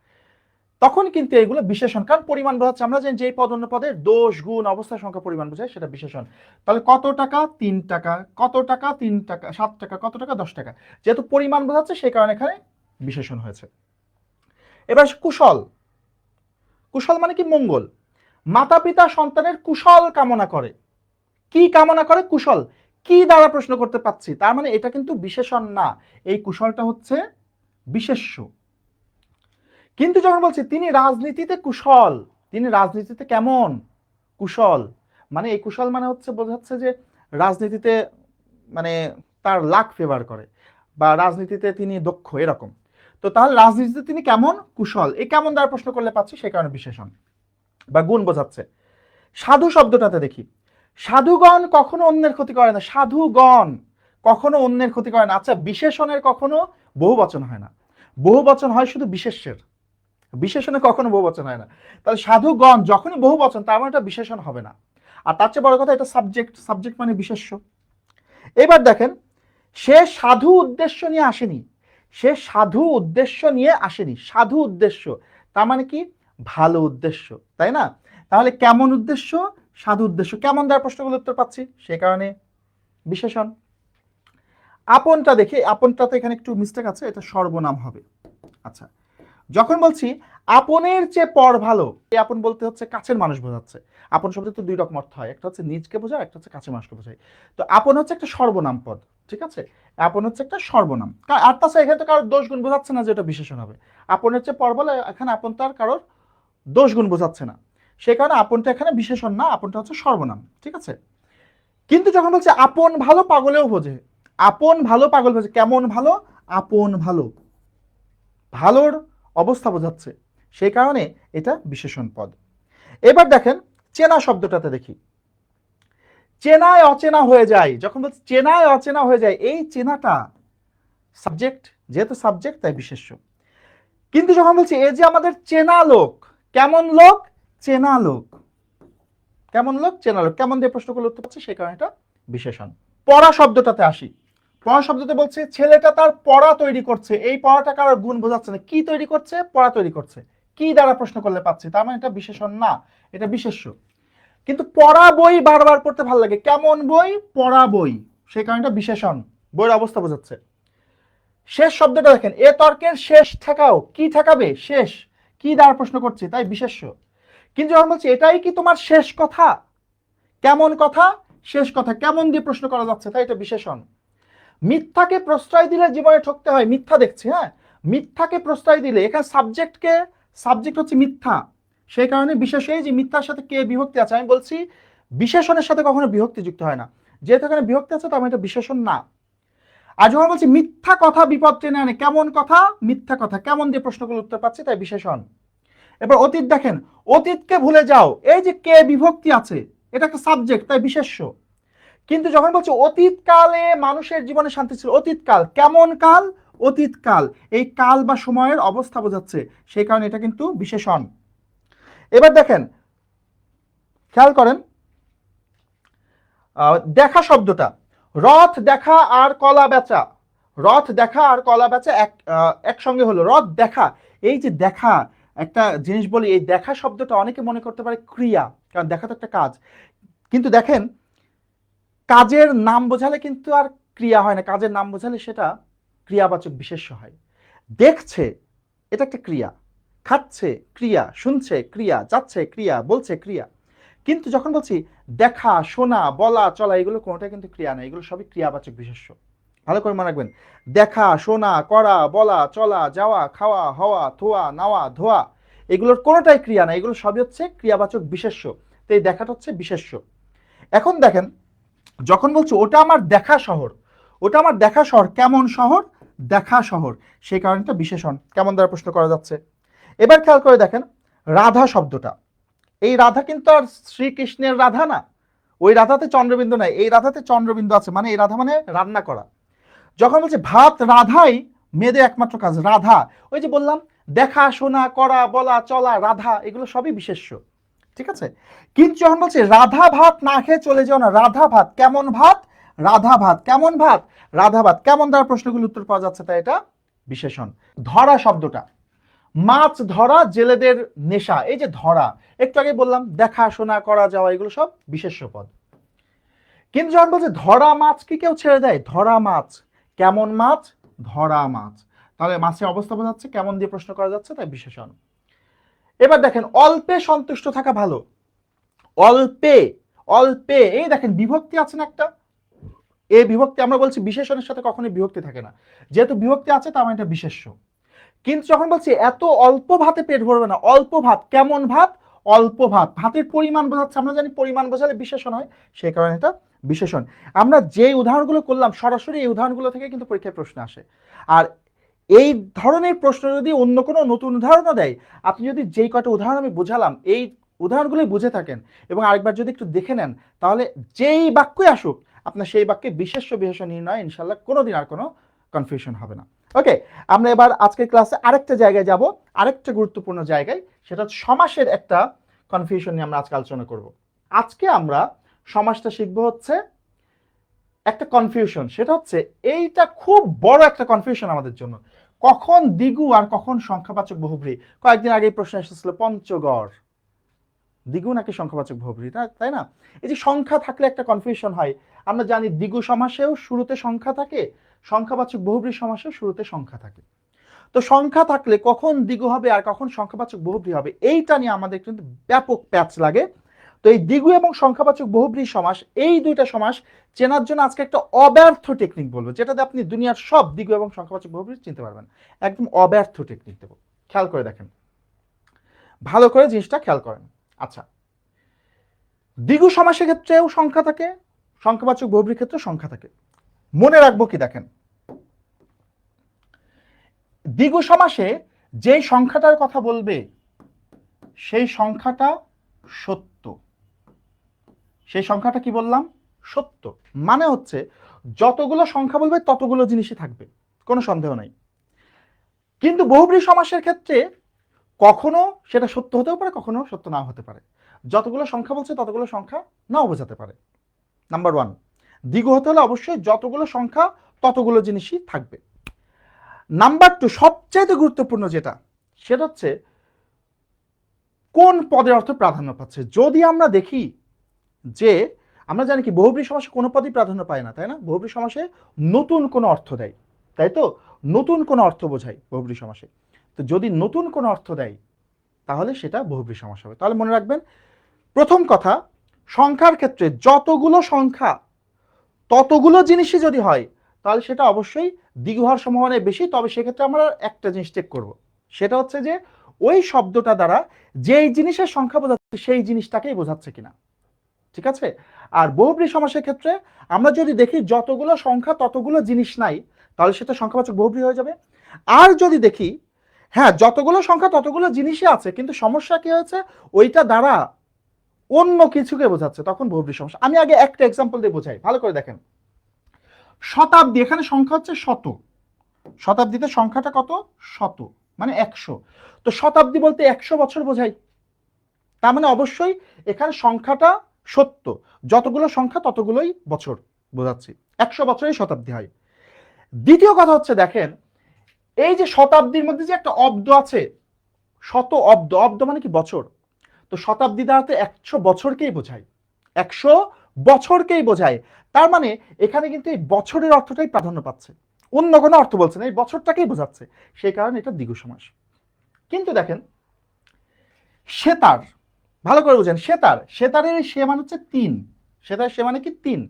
তখন কিন্তু এগুলো বিশেষণ, কারণ পরিমাণ বোঝাচ্ছে। আমরা জানি যে পদ অন্য পদের দোষ গুণ অবস্থা সংখ্যা পরিমাণ বোঝায়, সেটা বিশেষণ। তাহলে কত টাকা? 3 টাকা। কত টাকা? 3 টাকা। 7 টাকা। কত টাকা? 10 টাকা। যেহেতু পরিমাণ বোঝাচ্ছে সেই কারণে এখানে বিশেষণ হয়েছে। এবার কুশল। কুশল মানে কি? মঙ্গল। মাতা পিতা সন্তানের কুশল কামনা করে। কি কামনা করে? কুশল। কি দ্বারা প্রশ্ন করতে পাচ্ছি, তার মানে এটা কিন্তু বিশেষণ না, এই কুশলটা হচ্ছে বিশেষ্য। কিন্তু যখন বলছি তিনি রাজনীতিতে কুশল, তিনি রাজনীতিতে কেমন? কুশল। মানে এই কুশল মানে হচ্ছে বোঝাচ্ছে যে রাজনীতিতে মানে তার লাক ফেভার করে, বা রাজনীতিতে তিনি দক্ষ, এরকম। তো তাহলে রাজনীতিতে তিনি কেমন? কুশল। এই কেমন দ্বারা প্রশ্ন করলে পাচ্ছি, সেই কারণে বিশেষণ বা গুণ বোঝাচ্ছে। সাধু শব্দটাতে দেখি, সাধুগণ কখনো অন্যের ক্ষতি করে না। সাধুগণ কখনো অন্যের ক্ষতি করে না। আচ্ছা, বিশেষণের কখনো বহু বচন হয় না, বহু বচন হয় শুধু বিশেষ্যের, বিশেষণে কখনো বহু বচন হয় না। তাহলে সাধুগণ যখনই বহু বচন, তার মানে এটা বিশেষণ হবে না। আর তার চেয়ে বড় কথা, এটা সাবজেক্ট, সাবজেক্ট মানে বিশেষ্য। এবার দেখেন, সে সাধু উদ্দেশ্য নিয়ে আসেনি, সে সাধু উদ্দেশ্য নিয়ে আসেনি। সাধু উদ্দেশ্য তার মানে কি? ভালো উদ্দেশ্য, তাই না? তাহলে কেমন উদ্দেশ্য? সাধু উদ্দেশ্য। কেমন দ্বারা প্রশ্নগুলো উত্তর পাচ্ছি, সে কারণে বিশেষণ। আপনটা দেখি, আপনটাতে এখানে একটু মিস্টেক আছে, এটা সর্বনাম হবে। আচ্ছা, যখন বলছি আপনের চেয়ে পর ভালো, এই আপন বলতে হচ্ছে কাছের মানুষ বোঝাচ্ছে। আপন শব্দে তো দুই রকম অর্থ হয়, একটা হচ্ছে নিজকে বোঝায়, একটা হচ্ছে কাছের মানুষকে বোঝায়। তো আপন হচ্ছে একটা সর্বনাম পদ, ঠিক আছে? আপন হচ্ছে একটা সর্বনাম। আর তাছাড়া এখানে তো কারোর দোষ গুণ বোঝাচ্ছে না যে এটা বিশেষণ হবে। আপনের চেয়ে পর বলে এখানে আপন তার কারোর দোষ গুণ বোঝাচ্ছে না, সেই কারণে আপনটা এখানে বিশেষণ না, আপনটা হচ্ছে সর্বনাম, ঠিক আছে? কিন্তু যখন বলছে আপন ভালো পাগলেও বোঝে, আপন ভালো পাগল বোঝে। কেমন ভালো? আপন ভালো, ভালোর অবস্থা বোঝাচ্ছে, সেই কারণে এটা বিশেষণ পদ। এবার দেখেন চেনা শব্দটাতে দেখি, চেনায় অচেনা হয়ে যায়। যখন বলছি চেনায় অচেনা হয়ে যায়, এই চেনাটা সাবজেক্ট, যেহেতু সাবজেক্ট তাই বিশেষ্য। কিন্তু যখন বলছি এই যে আমাদের চেনা লোক, কেমন লোক? চেনা লোক। কেমন লোক? চেনা লোক। কেমন দিয়ে প্রশ্ন করলে উত্তর পাচ্ছি, সেই কারণে এটা বিশেষণ। পড়া শব্দটাতে আসি, পড়া শব্দতে বলছে ছেলেটা তার পড়া তৈরি করছে। এই পড়াটা কারোর গুণ বোঝাচ্ছে না। কি তৈরি করছে? পড়া তৈরি করছে। কি দ্বারা প্রশ্ন করলে পাচ্ছি, তার মানে এটা বিশেষণ না, এটা বিশেষ্য। কিন্তু পড়া বই বারবার পড়তে ভালো লাগে। কেমন বই? পড়া বই, সেই কারণে এটা বিশেষণ, বইয়ের অবস্থা বোঝাচ্ছে। শেষ শব্দটা দেখেন, এ তর্কের শেষ ঠেকাও। কি ঠেকাবে? শেষ। কি দ্বারা প্রশ্ন করছে, তাই বিশেষ্য। কিন্তু যখন বলছি এটাই কি তোমার শেষ কথা, কেমন কথা? শেষ কথা। কেমন দিয়ে প্রশ্ন করা যাচ্ছে, তাই এটা বিশেষণ। মিথ্যাকে প্রশ্রয় দিলে জীবনে ঠকতে হয়। মিথ্যা দেখছি, হ্যাঁ, মিথ্যাকে প্রশ্রয় দিলে, এখানে সাবজেক্টকে, সাবজেক্ট হচ্ছে মিথ্যা, সেই কারণে বিশেষ এই যে মিথ্যার সাথে কে বিভক্তি আছে, আমি বলছি বিশেষণের সাথে কখনো বিভক্তি যুক্ত হয় না, যেহেতু এখানে বিভক্তি আছে তার মানে এটা বিশেষণ না। আর যখন বলছি মিথ্যা কথা বিপদ টেনে আনে, কেমন কথা? মিথ্যা কথা। কেমন দিয়ে প্রশ্নগুলো উত্তর পাচ্ছি, তাই বিশেষণ। এবার অতীত দেখেন, অতীতকে ভুলে যাও, এই যে কে বিভক্তি আছে, এটা একটা সাবজেক্ট, তাই বিশেষ্য। কিন্তু যখন বলছে অতীতকালে মানুষের জীবনে শান্তি ছিল, অতীতকাল। কেমন কাল? অতীতকাল। এই কাল বা সময়ের অবস্থা বোঝাচ্ছে, সেই কারণে এটা কিন্তু বিশেষণ। এবার দেখেন, খেয়াল করেন দেখা শব্দটা, রথ দেখা আর কলা বেচা, রথ দেখা আর কলা বেচা একসঙ্গে হলো, রথ দেখা। এই যে দেখা, একটা জিনিস বলি, এই দেখা শব্দটা অনেকে মনে করতে পারে ক্রিয়া, কারণ দেখা তো একটা কাজ। কিন্তু দেখেন, কাজের নাম বোঝালে কিন্তু আর ক্রিয়া হয় না, কাজের নাম বোঝালে সেটা ক্রিয়াবাচক বিশেষ্য হয়। দেখছে, এটা একটা ক্রিয়া। খাচ্ছে, ক্রিয়া। শুনছে, ক্রিয়া। যাচ্ছে, ক্রিয়া। বলছে, ক্রিয়া। কিন্তু যখন বলছি দেখা, শোনা, বলা, চলা, এগুলো কোনোটাই কিন্তু ক্রিয়া না, এগুলো সবই ক্রিয়াবাচক বিশেষ্য। ভালো করে মনে রাখবেন, দেখা, শোনা, করা, বলা, চলা, যাওয়া, খাওয়া, হওয়া, ধোয়া, নাওয়া, ধোয়া, এগুলোর কোনোটাই ক্রিয়া না, এগুলো সবই হচ্ছে ক্রিয়াবাচক বিশেষ্য। তো এই দেখাটা হচ্ছে বিশেষ্য। এখন দেখেন, যখন বলছো ওটা আমার দেখা শহর, ওটা আমার দেখা শহর। কেমন শহর? দেখা শহর, সেই কারণটা বিশেষণ। কেমন দ্বারা প্রশ্ন করা যাচ্ছে। এবার খেয়াল করে দেখেন রাধা শব্দটা, এই রাধা কিন্তু আর শ্রীকৃষ্ণের রাধা না, ওই রাধাতে চন্দ্রবিন্দু নাই, এই রাধাতে চন্দ্রবিন্দু আছে, মানে এই রাধা মানে রান্না করা। যখন বলছে ভাত রাধাই মেয়েদের একমাত্র কাজ, রাধা, ওই যে বললাম দেখা, শোনা, করা, বলা, চলা, রাধা, এগুলো সবই বিশেষ্য, ঠিক আছে? কিন্তু যখন বলছে রাধা ভাত না খেয়ে চলে যাও না, রাধা ভাত কেমন ভাত, রাধা ভাত কেমন ভাত, রাধা ভাত কেমন দ্বারা প্রশ্নগুলো উত্তর পাওয়া যাচ্ছে, তাই এটা বিশেষণ। ধরা শব্দটা, মাছ ধরা জেলেদের নেশা, এই যে ধরা, একটু আগে বললাম দেখা শোনা করা যাওয়া, এগুলো সব বিশেষ্য পদ। কিন্তু যখন বলছে ধরা মাছ কি কেউ ছেড়ে দেয়, ধরা মাছ কেমন মাছ, ধরা মাছ, তাহলে মাছের অবস্থা বোঝাচ্ছে, কেমন দিয়ে প্রশ্ন করা যাচ্ছে, তাই বিশেষণ। এবার দেখেন অল্পে সন্তুষ্ট থাকা ভালো, অল্পে, অল্পে, এই দেখেন বিভক্তি আছে না একটা, এই বিভক্তি আমরা বলছি বিশেষণের সাথে কখনোই বিভক্তি থাকে না, যেহেতু বিভক্তি আছে তার মানে এটা বিশেষ্য। কিন্তু যখন বলছি এত অল্প ভাতে পেট ভরবে না, অল্প ভাত কেমন ভাত, অল্প ভাত, ভাতের পরিমাণ বোঝাচ্ছে, আমরা জানি পরিমাণ বোঝালে বিশেষণ হয়, সেই কারণে এটা বিশেষণ। আমরা যে উদাহরণগুলো করলাম সরাসরি এই উদাহরণগুলো থেকে কিন্তু পরীক্ষায় প্রশ্ন আসে। আর এই ধরনের প্রশ্ন যদি অন্য কোনো নতুন উদাহরণও দেয়, আপনি যদি যেই কটা উদাহরণ আমি বোঝালাম এই উদাহরণগুলোই বুঝে থাকেন এবং আরেকবার যদি একটু দেখে নেন, তাহলে যেই বাক্যই আসুক আপনার সেই বাক্যে বিশেষ্য বিশেষণ নির্ণয় ইনশাল্লাহ কোনোদিন আর কোনো কনফিউশন হবে না। ওকে, আমরা এবার আজকের ক্লাসে আরেকটা জায়গায় যাব, আরেকটা গুরুত্বপূর্ণ জায়গায়, সেটা হচ্ছে সমাসের একটা কনফিউশন নিয়ে আমরা আজকে আলোচনা করব। আজকে আমরা সমাসটা শিখবো হচ্ছে একটা কনফিউশন, সেটা হচ্ছে এইটা খুব বড় একটা কনফিউশন আমাদের জন্য, কখন দ্বিগু আর কখন সংখ্যাবাচক বহুব্রী। কয়েকদিন আগে প্রশ্ন এসেছিল পঞ্চগড় দ্বিগু নাকি সংখ্যাবাচক বহুব্রী, তাই না? এই যে সংখ্যা থাকলে একটা কনফিউশন হয়, আমরা জানি দ্বিগু সমাসেও শুরুতে সংখ্যা থাকে, সংখ্যাবাচক বহুব্রী সমাসেও শুরুতে সংখ্যা থাকে। তো সংখ্যা থাকলে কখন দ্বিগু হবে আর কখন সংখ্যাবাচক বহুব্রী হবে, এইটা নিয়ে আমাদের কিন্তু ব্যাপক প্যাচ লাগে। তো এই দ্বিগু এবং সংখ্যাবাচক বহুব্রী সমাস, এই দুইটা সমাস চেনার জন্য আজকে একটা অব্যর্থ টেকনিক বলবো, যেটাতে আপনি দুনিয়ার সব দ্বিগু এবং সংখ্যাবাচক বহুব্রী চিনতে পারবেন। একদম অব্যর্থ টেকনিক দেবো, খেয়াল করে দেখেন, ভালো করে জিনিসটা খেয়াল করেন। আচ্ছা, দ্বিগু সমাসের ক্ষেত্রেও সংখ্যা থাকে, সংখ্যাবাচক বহুব্রীর ক্ষেত্রে সংখ্যা থাকে। মনে রাখবো কি, দেখেন দ্বিগু সমাসে যেই সংখ্যাটার কথা বলবে সেই সংখ্যাটা সত্য, সেই সংখ্যাটা কি বললাম, সত্য। মানে হচ্ছে যতগুলো সংখ্যা বলবে ততগুলো জিনিসই থাকবে, কোনো সন্দেহ নাই। কিন্তু বহুব্রী সমাসের ক্ষেত্রে কখনো সেটা সত্য হতেও পারে, কখনো সত্য নাও হতে পারে, যতগুলো সংখ্যা বলছে ততগুলো সংখ্যা নাও বোঝাতে পারে। নাম্বার ওয়ান, দ্বিগু হতে হলে অবশ্যই যতগুলো সংখ্যা ততগুলো জিনিসই থাকবে। নাম্বার টু, সবচাইতে গুরুত্বপূর্ণ যেটা, সেটা হচ্ছে কোন পদের অর্থ প্রাধান্য পাচ্ছে। যদি আমরা দেখি যে, আমরা জানি কি বহুব্রী সমাসে কোনো পদই প্রাধান্য পায় না, তাই না? বহুব্রী সমাসে নতুন কোনো অর্থ দেয়, তাই তো? নতুন কোনো অর্থ বোঝায় বহুব্রী সমাসে। তো যদি নতুন কোনো অর্থ দেয় তাহলে সেটা বহুব্রী সমাস হবে। তাহলে মনে রাখবেন, প্রথম কথা, সংখ্যার ক্ষেত্রে যতগুলো সংখ্যা ততগুলো জিনিসই যদি হয় তাহলে সেটা অবশ্যই দ্বিগু হওয়ার সম্ভাবনা বেশি। তবে সেক্ষেত্রে আমরা একটা জিনিস চেক করব, সেটা হচ্ছে যে ওই শব্দটা দ্বারা যেই জিনিসের সংখ্যা বোঝাচ্ছে সেই জিনিসটাকেই বোঝাচ্ছে কিনা, ঠিক আছে? আর বহুব্রী সমাসের ক্ষেত্রে আমরা যদি দেখি যতগুলো সংখ্যা ততগুলো জিনিস নাই, তাহলে সেটা সংখ্যাবাচক বহুব্রী হয়ে যাবে। আর যদি দেখি হ্যাঁ যতগুলো সংখ্যা ততগুলো জিনিসই আছে কিন্তু সমস্যা কি হয়েছে, ওইটা দ্বারা অন্য কিছুকে বোঝাচ্ছে, তখন বহুব্রী সমস্যা। আমি আগে একটা এক্সাম্পল দিয়ে বোঝাই, ভালো করে দেখেন। শতাব্দী, এখানে সংখ্যা হচ্ছে শত, শতাব্দীতে সংখ্যাটা কত, শত মানে 100। তো শতাব্দী বলতে 100 বছর বোঝাই, তার মানে অবশ্যই এখানে সংখ্যাটা সত্য, যতগুলো সংখ্যা ততগুলোই বছর বোঝাচ্ছি, 100 বছরই শতাব্দী হয়। দ্বিতীয় কথা হচ্ছে দেখেন, এই যে শতাব্দীর মধ্যে যে একটা অব্দ আছে, শত অব্দ, অব্দ মানে কি বছর, তো শতাব্দী দ্বারা তো 100 বছরকেই বোঝায়, 100 বছরকেই বোঝায়। তার মানে এখানে কিন্তু এই বছরের অর্থটাই প্রাধান্য পাচ্ছে, অন্য কোনো অর্থ বলছে না, এই বছরটাকেই বোঝাচ্ছে, সেই কারণে এটা দ্বিগু সমাস। কিন্তু দেখেন সেতার, ভালো করে বুঝেন, সেতার, সেতারের সে মানে হচ্ছে 3, সেতার সে মানে কি 3।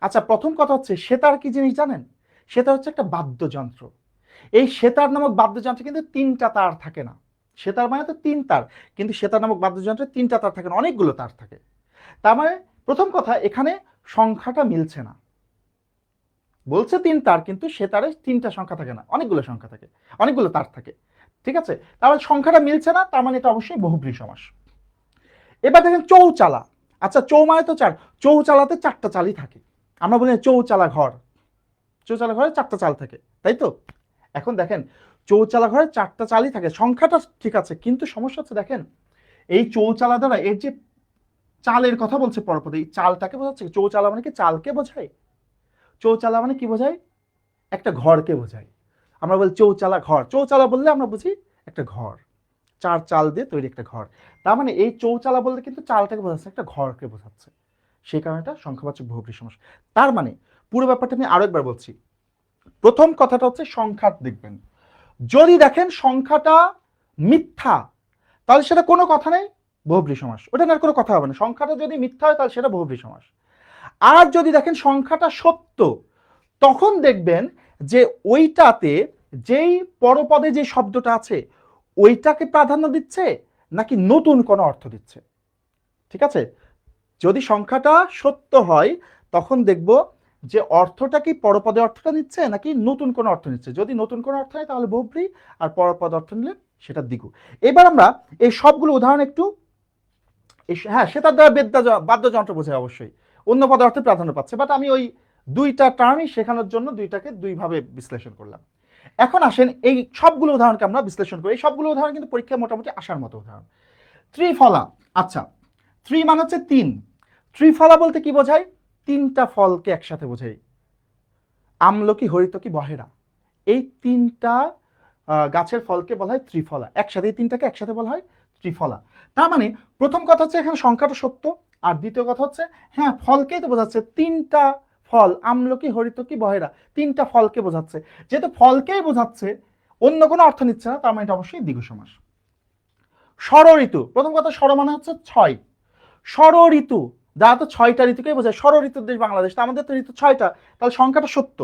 আচ্ছা, প্রথম কথা হচ্ছে সেতার কি জিনিস জানেন? সেতার হচ্ছে একটা বাদ্যযন্ত্র। এই সেতার নামক বাদ্যযন্ত্রে কিন্তু 3টা তার থাকে না, সেতার মানে তো 3 তার, কিন্তু সেতার নামক বাদ্যযন্ত্রে 3টা তার থাকে না, অনেকগুলো তার থাকে। তার মানে প্রথম কথা, এখানে সংখ্যাটা মিলছে না, বলছে 3 তার কিন্তু সেতারে 3টা সংখ্যা থাকে না, অনেকগুলো সংখ্যা থাকে, অনেকগুলো তার থাকে, ঠিক আছে? তাহলে সংখ্যাটা মিলছে না, তার মানে এটা অবশ্যই বহুব্রী সমাস। এবার দেখেন চৌচালা, আচ্ছা চৌ মানে তো 4, চৌচালাতে 4টা চালই থাকে, আমরা বলি চৌচালা ঘর, চৌচালা ঘরে 4টা চাল থাকে, তাই তো? এখন দেখেন চৌচালা ঘরে 4টা চালই থাকে, সংখ্যাটা ঠিক আছে, কিন্তু সমস্যা হচ্ছে দেখেন এই চৌচালা দ্বারা এর যে চালের কথা বলছে পরপদে, এই চালটাকে বোঝাচ্ছে। চৌচালা মানে কি চালকে বোঝায়? চৌচালা মানে কি বোঝায়? একটা ঘরকে বোঝায়। আমরা বলি চৌচালা ঘর, চৌচালা বললে আমরা বুঝি একটা ঘর, চার চাল দিয়ে তৈরি একটা ঘর। তার মানে এই চৌচালা বলতে কিন্তু চালটাকে বোঝাচ্ছে, একটা ঘরকে বোঝাচ্ছে, সেই কারণে এটা সংখ্যাবাচক বহুব্রীহি সমাস। তার মানে পুরো ব্যাপারটা আমি আরো একবার বলছি। প্রথম কথাটা হচ্ছে সংখ্যা দেখবেন, যদি দেখেন সংখ্যাটা মিথ্যা তাহলে সেটা কোনো কথা নেই, বহুব্রীহি সমাস, ওটা নিয়ে আর কোনো কথা হবে না। সংখ্যাটা যদি মিথ্যা হয় তাহলে সেটা বহুব্রীহি সমাস। আর যদি দেখেন সংখ্যাটা সত্য, তখন দেখবেন যে ওইটাতে যেই পরপদে যে শব্দটা আছে ওইটাকে প্রাধান্য দিচ্ছে নাকি নতুন কোনো অর্থ দিচ্ছে। ঠিক আছে, যদি সংখ্যাটা সত্য হয় তখন দেখব যে অর্থটা কি পরপদে অর্থটা নিচ্ছে নাকি নতুন কোনো অর্থ নিচ্ছে। যদি নতুন কোনো অর্থ নেয় তাহলে বহুব্রীহি, আর পরপদ অর্থ নিলে সেটা দ্বিগু। এবার আমরা এই সবগুলো উদাহরণ একটু, হ্যাঁ সেটার দ্বারা বাদ্যযন্ত্র বোঝায় অবশ্যই, অন্য পদার্থে প্রাধান্য পাচ্ছে, বাট আমি ওই দুইটা টার্মই শেখানোর জন্য দুইটাকে দুইভাবে বিশ্লেষণ করলাম। এখন আসেন এই সবগুলো উদাহরণকে আমরা বিশ্লেষণ করি। এই সবগুলো উদাহরণ কিন্তু পরীক্ষায় মোটামুটি আসার মতো উদাহরণ। ত্রিফলা, আচ্ছা ত্রি মানে হচ্ছে তিন, ত্রিফলা বলতে কি বোঝায়? তিনটা ফলকে একসাথে বোঝায়, আমলকি, হরিতকি, বহেরা, এই তিনটা গাছের ফলকে বলা হয় ত্রিফলা, একসাথে এই তিনটাকে একসাথে বলা হয় ত্রিফলা। তার মানে প্রথম কথা হচ্ছে এখানে সংখ্যাটা সত্য, আর দ্বিতীয় কথা হচ্ছে হ্যাঁ ফলকেই তো বোঝাচ্ছে, তিনটা ফল, আমলকি, হরিতকি, বহেরা, তিনটা ফলকে বোঝাচ্ছে। যেহেতু ফলকেই বোঝাচ্ছে, অন্য কোনো অর্থ নিচ্ছে না, তার মানে এটা অবশ্যই দ্বিগু সমাস। ষড় ঋতু, প্রথম কথা ষড় মানে হচ্ছে ছয়, ষড় ঋতু যারা তো ছয়টা ঋতুকেই বোঝায়, ষড় ঋতুর দেশ বাংলাদেশ, আমাদের তো ঋতু ছয়টা, তাহলে সংখ্যাটা সত্য।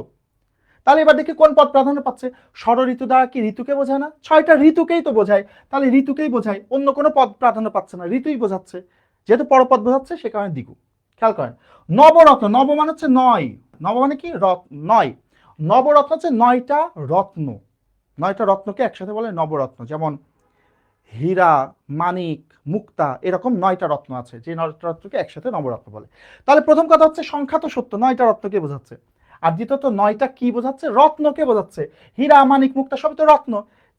তাহলে এবার দেখি কোন পদ প্রাধান্য পাচ্ছে। ষড় ঋতু দ্বারা কি ঋতুকে বোঝায় না? ছয়টা ঋতুকেই তো বোঝায়, তাহলে ঋতুকেই বোঝায়, অন্য কোনো পদ প্রাধান্য পাচ্ছে না, ঋতুই বোঝাচ্ছে, যেহেতু পরপদ বোঝাচ্ছে সে কারণে দ্বিগু। খেয়াল করেন, নবরত্ন, নব মানে হচ্ছে নয়, নব মানে কি নয়, নবরত্ন হচ্ছে নয়টা রত্ন, নয়টা রত্নকে একসাথে বলে নবরত্ন, যেমন হীরা, মানিক, মুক্তা, এরকম নয়টা রত্ন আছে, যে নয়টা রত্নকে একসাথে নবরত্ন বলে। তাহলে প্রথম কথা হচ্ছে সংখ্যা তো সত্য, নয়টা রত্নকে বোঝাচ্ছে, আর দ্বিতীয়ত নয়টা কি বোঝাচ্ছে? রত্নকে বোঝাচ্ছে, হীরা, মানিক, মুক্তা সবই তো রত্ন,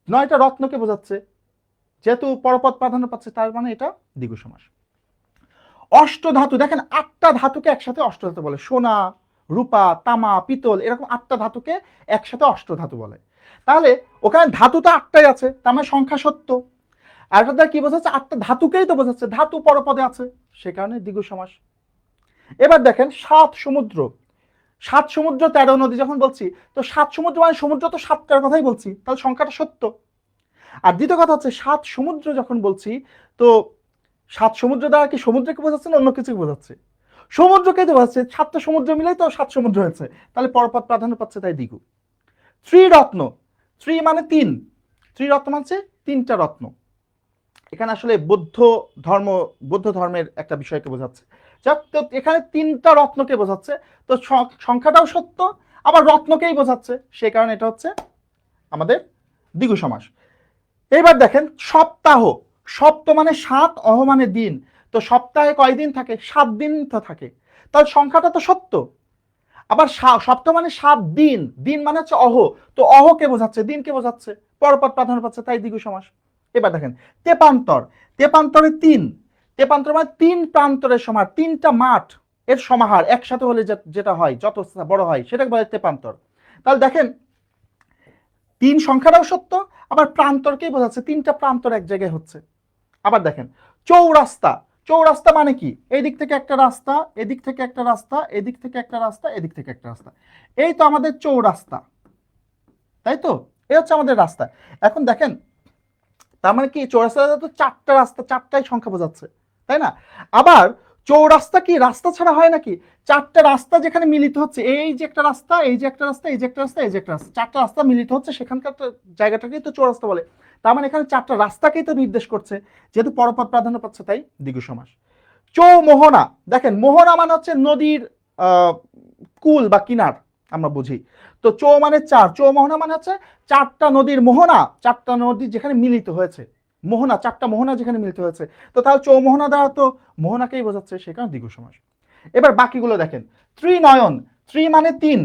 নয়টা রত্নকে বোঝাচ্ছে, যেহেতু পরপদ প্রাধান্য পাচ্ছে তার মানে এটা দ্বিগু সমাস। অষ্টধাতু, দেখেন আটটা ধাতুকে একসাথে অষ্টধাতু বলে, সোনা, রূপা, তামা, পিতল, এরকম আটটা ধাতুকে একসাথে অষ্টধাতু বলে। তাহলে ওখানে ধাতু তো আটটাই আছে, তার মানে সংখ্যা সত্য। আর এটা দ্বারা কি বোঝাচ্ছে? আটটা ধাতুকেই তো বোঝাচ্ছে, ধাতু পরপদে আছে, সে কারণে দ্বিগু সমাস। এবার দেখেন সাত সমুদ্র, সাত সমুদ্র 13 নদী যখন বলছি, তো সাত সমুদ্র মানে সমুদ্র তো সাতটার কথাই বলছি, তাহলে সংখ্যাটা সত্য। আর দ্বিতীয় কথা হচ্ছে সাত সমুদ্র যখন বলছি, তো সাত সমুদ্র দ্বারা কি সমুদ্রকে বোঝাচ্ছে না অন্য কিছু বোঝাচ্ছে? সমুদ্রকেই তো বোঝাচ্ছে, সাতটা সমুদ্র মিলেই তো সাত সমুদ্র হয়েছে, তাহলে পরপদ প্রাধান্য পাচ্ছে, তাই দ্বিগু। ত্রিরত্ন, ত্রি মানে তিন, ত্রিরত্ন মানে তিনটা রত্ন, এখানে আসলে বৌদ্ধ ধর্মের একটা বিষয়কে বোঝাচ্ছে। তো এখানে তিনটা রত্নকে বোঝাচ্ছে, তো সংখ্যাটাও সত্য আবার রত্নকেই বোঝাচ্ছে, সেই কারণে এটা হচ্ছে আমাদের দ্বিগু সমাস। এবার দেখেন সপ্তাহ, সপ্ত মানে সাত, অহ মানে দিন, তো সপ্তাহে কয় দিন থাকে? 7 দিন তো থাকে, তাহলে সংখ্যাটা তো সত্য। আবার সপ্তাহ মানে 7 দিন, দিন মানে হচ্ছে অহ, তো অহকে বোঝাচ্ছে, দিনকে বোঝাচ্ছে, পরপদ প্রাধান্য পাচ্ছে, তাই দ্বিগু সমাস। এবার দেখেন তেপান্তর, তেপান্তরে তিন, তেপান্তর মানে তিন প্রান্তরের সমাহার, তিনটা মাঠ এর সমাহার একসাথে হলে যেটা হয়, যত বড় হয় সেটাকে বলে তেপান্তর। তাহলে দেখেন তিন সংখ্যাটাও সত্য, আবার প্রান্তরকেই বোঝাচ্ছে, তিনটা প্রান্তর এক জায়গায় হচ্ছে। আবার দেখেন চৌরাস্তা, চৌরাস্তা মানে কি? এই দিক থেকে একটা রাস্তা, এদিক থেকে একটা রাস্তা, এদিক থেকে একটা রাস্তা, এদিক থেকে একটা রাস্তা, এই তো আমাদের চৌরাস্তা, তাই তো, এই হচ্ছে আমাদের রাস্তা। এখন দেখেন তার মানে কি চৌরাস্তা তো চারটা রাস্তা, চারটাই সংখ্যা বোঝাচ্ছে, তাই না? আবার চৌরাস্তা কি রাস্তা ছাড়া হয় নাকি? চারটা রাস্তা যেখানে মিলিত হচ্ছে, এই যে একটা রাস্তা, এই যে একটা রাস্তা, এই যে একটা রাস্তা, এই যে একটা রাস্তা, চারটা রাস্তা মিলিত হচ্ছে, সেখানকার জায়গাটাকেই তো চৌরাস্তা বলে। তার মানে এখানে চারটা রাস্তাকেই তো নির্দেশ করছে, যেহেতু পরপদ প্রাধান্য পাচ্ছে তাই দ্বিগু সমাস। চৌমোহনা, দেখেন মোহনা মানে হচ্ছে নদীর কুল বা কিনার আমরা বুঝি, তো চৌ মানে চার, চৌমোহনা মানে হচ্ছে চারটা নদীর মোহনা, চারটা নদী যেখানে মিলিত হয়েছে, মোহনা, চারটা মোহনা যেখানে মিলিত হয়েছে, তো তাহলে চৌমোহনা দ্বারা তো মোহনাকেই বোঝাচ্ছে, সেখানে দ্বিগু সমাস। এবার বাকিগুলো দেখেন, ত্রিনয়ন, ত্রি মানে তিন,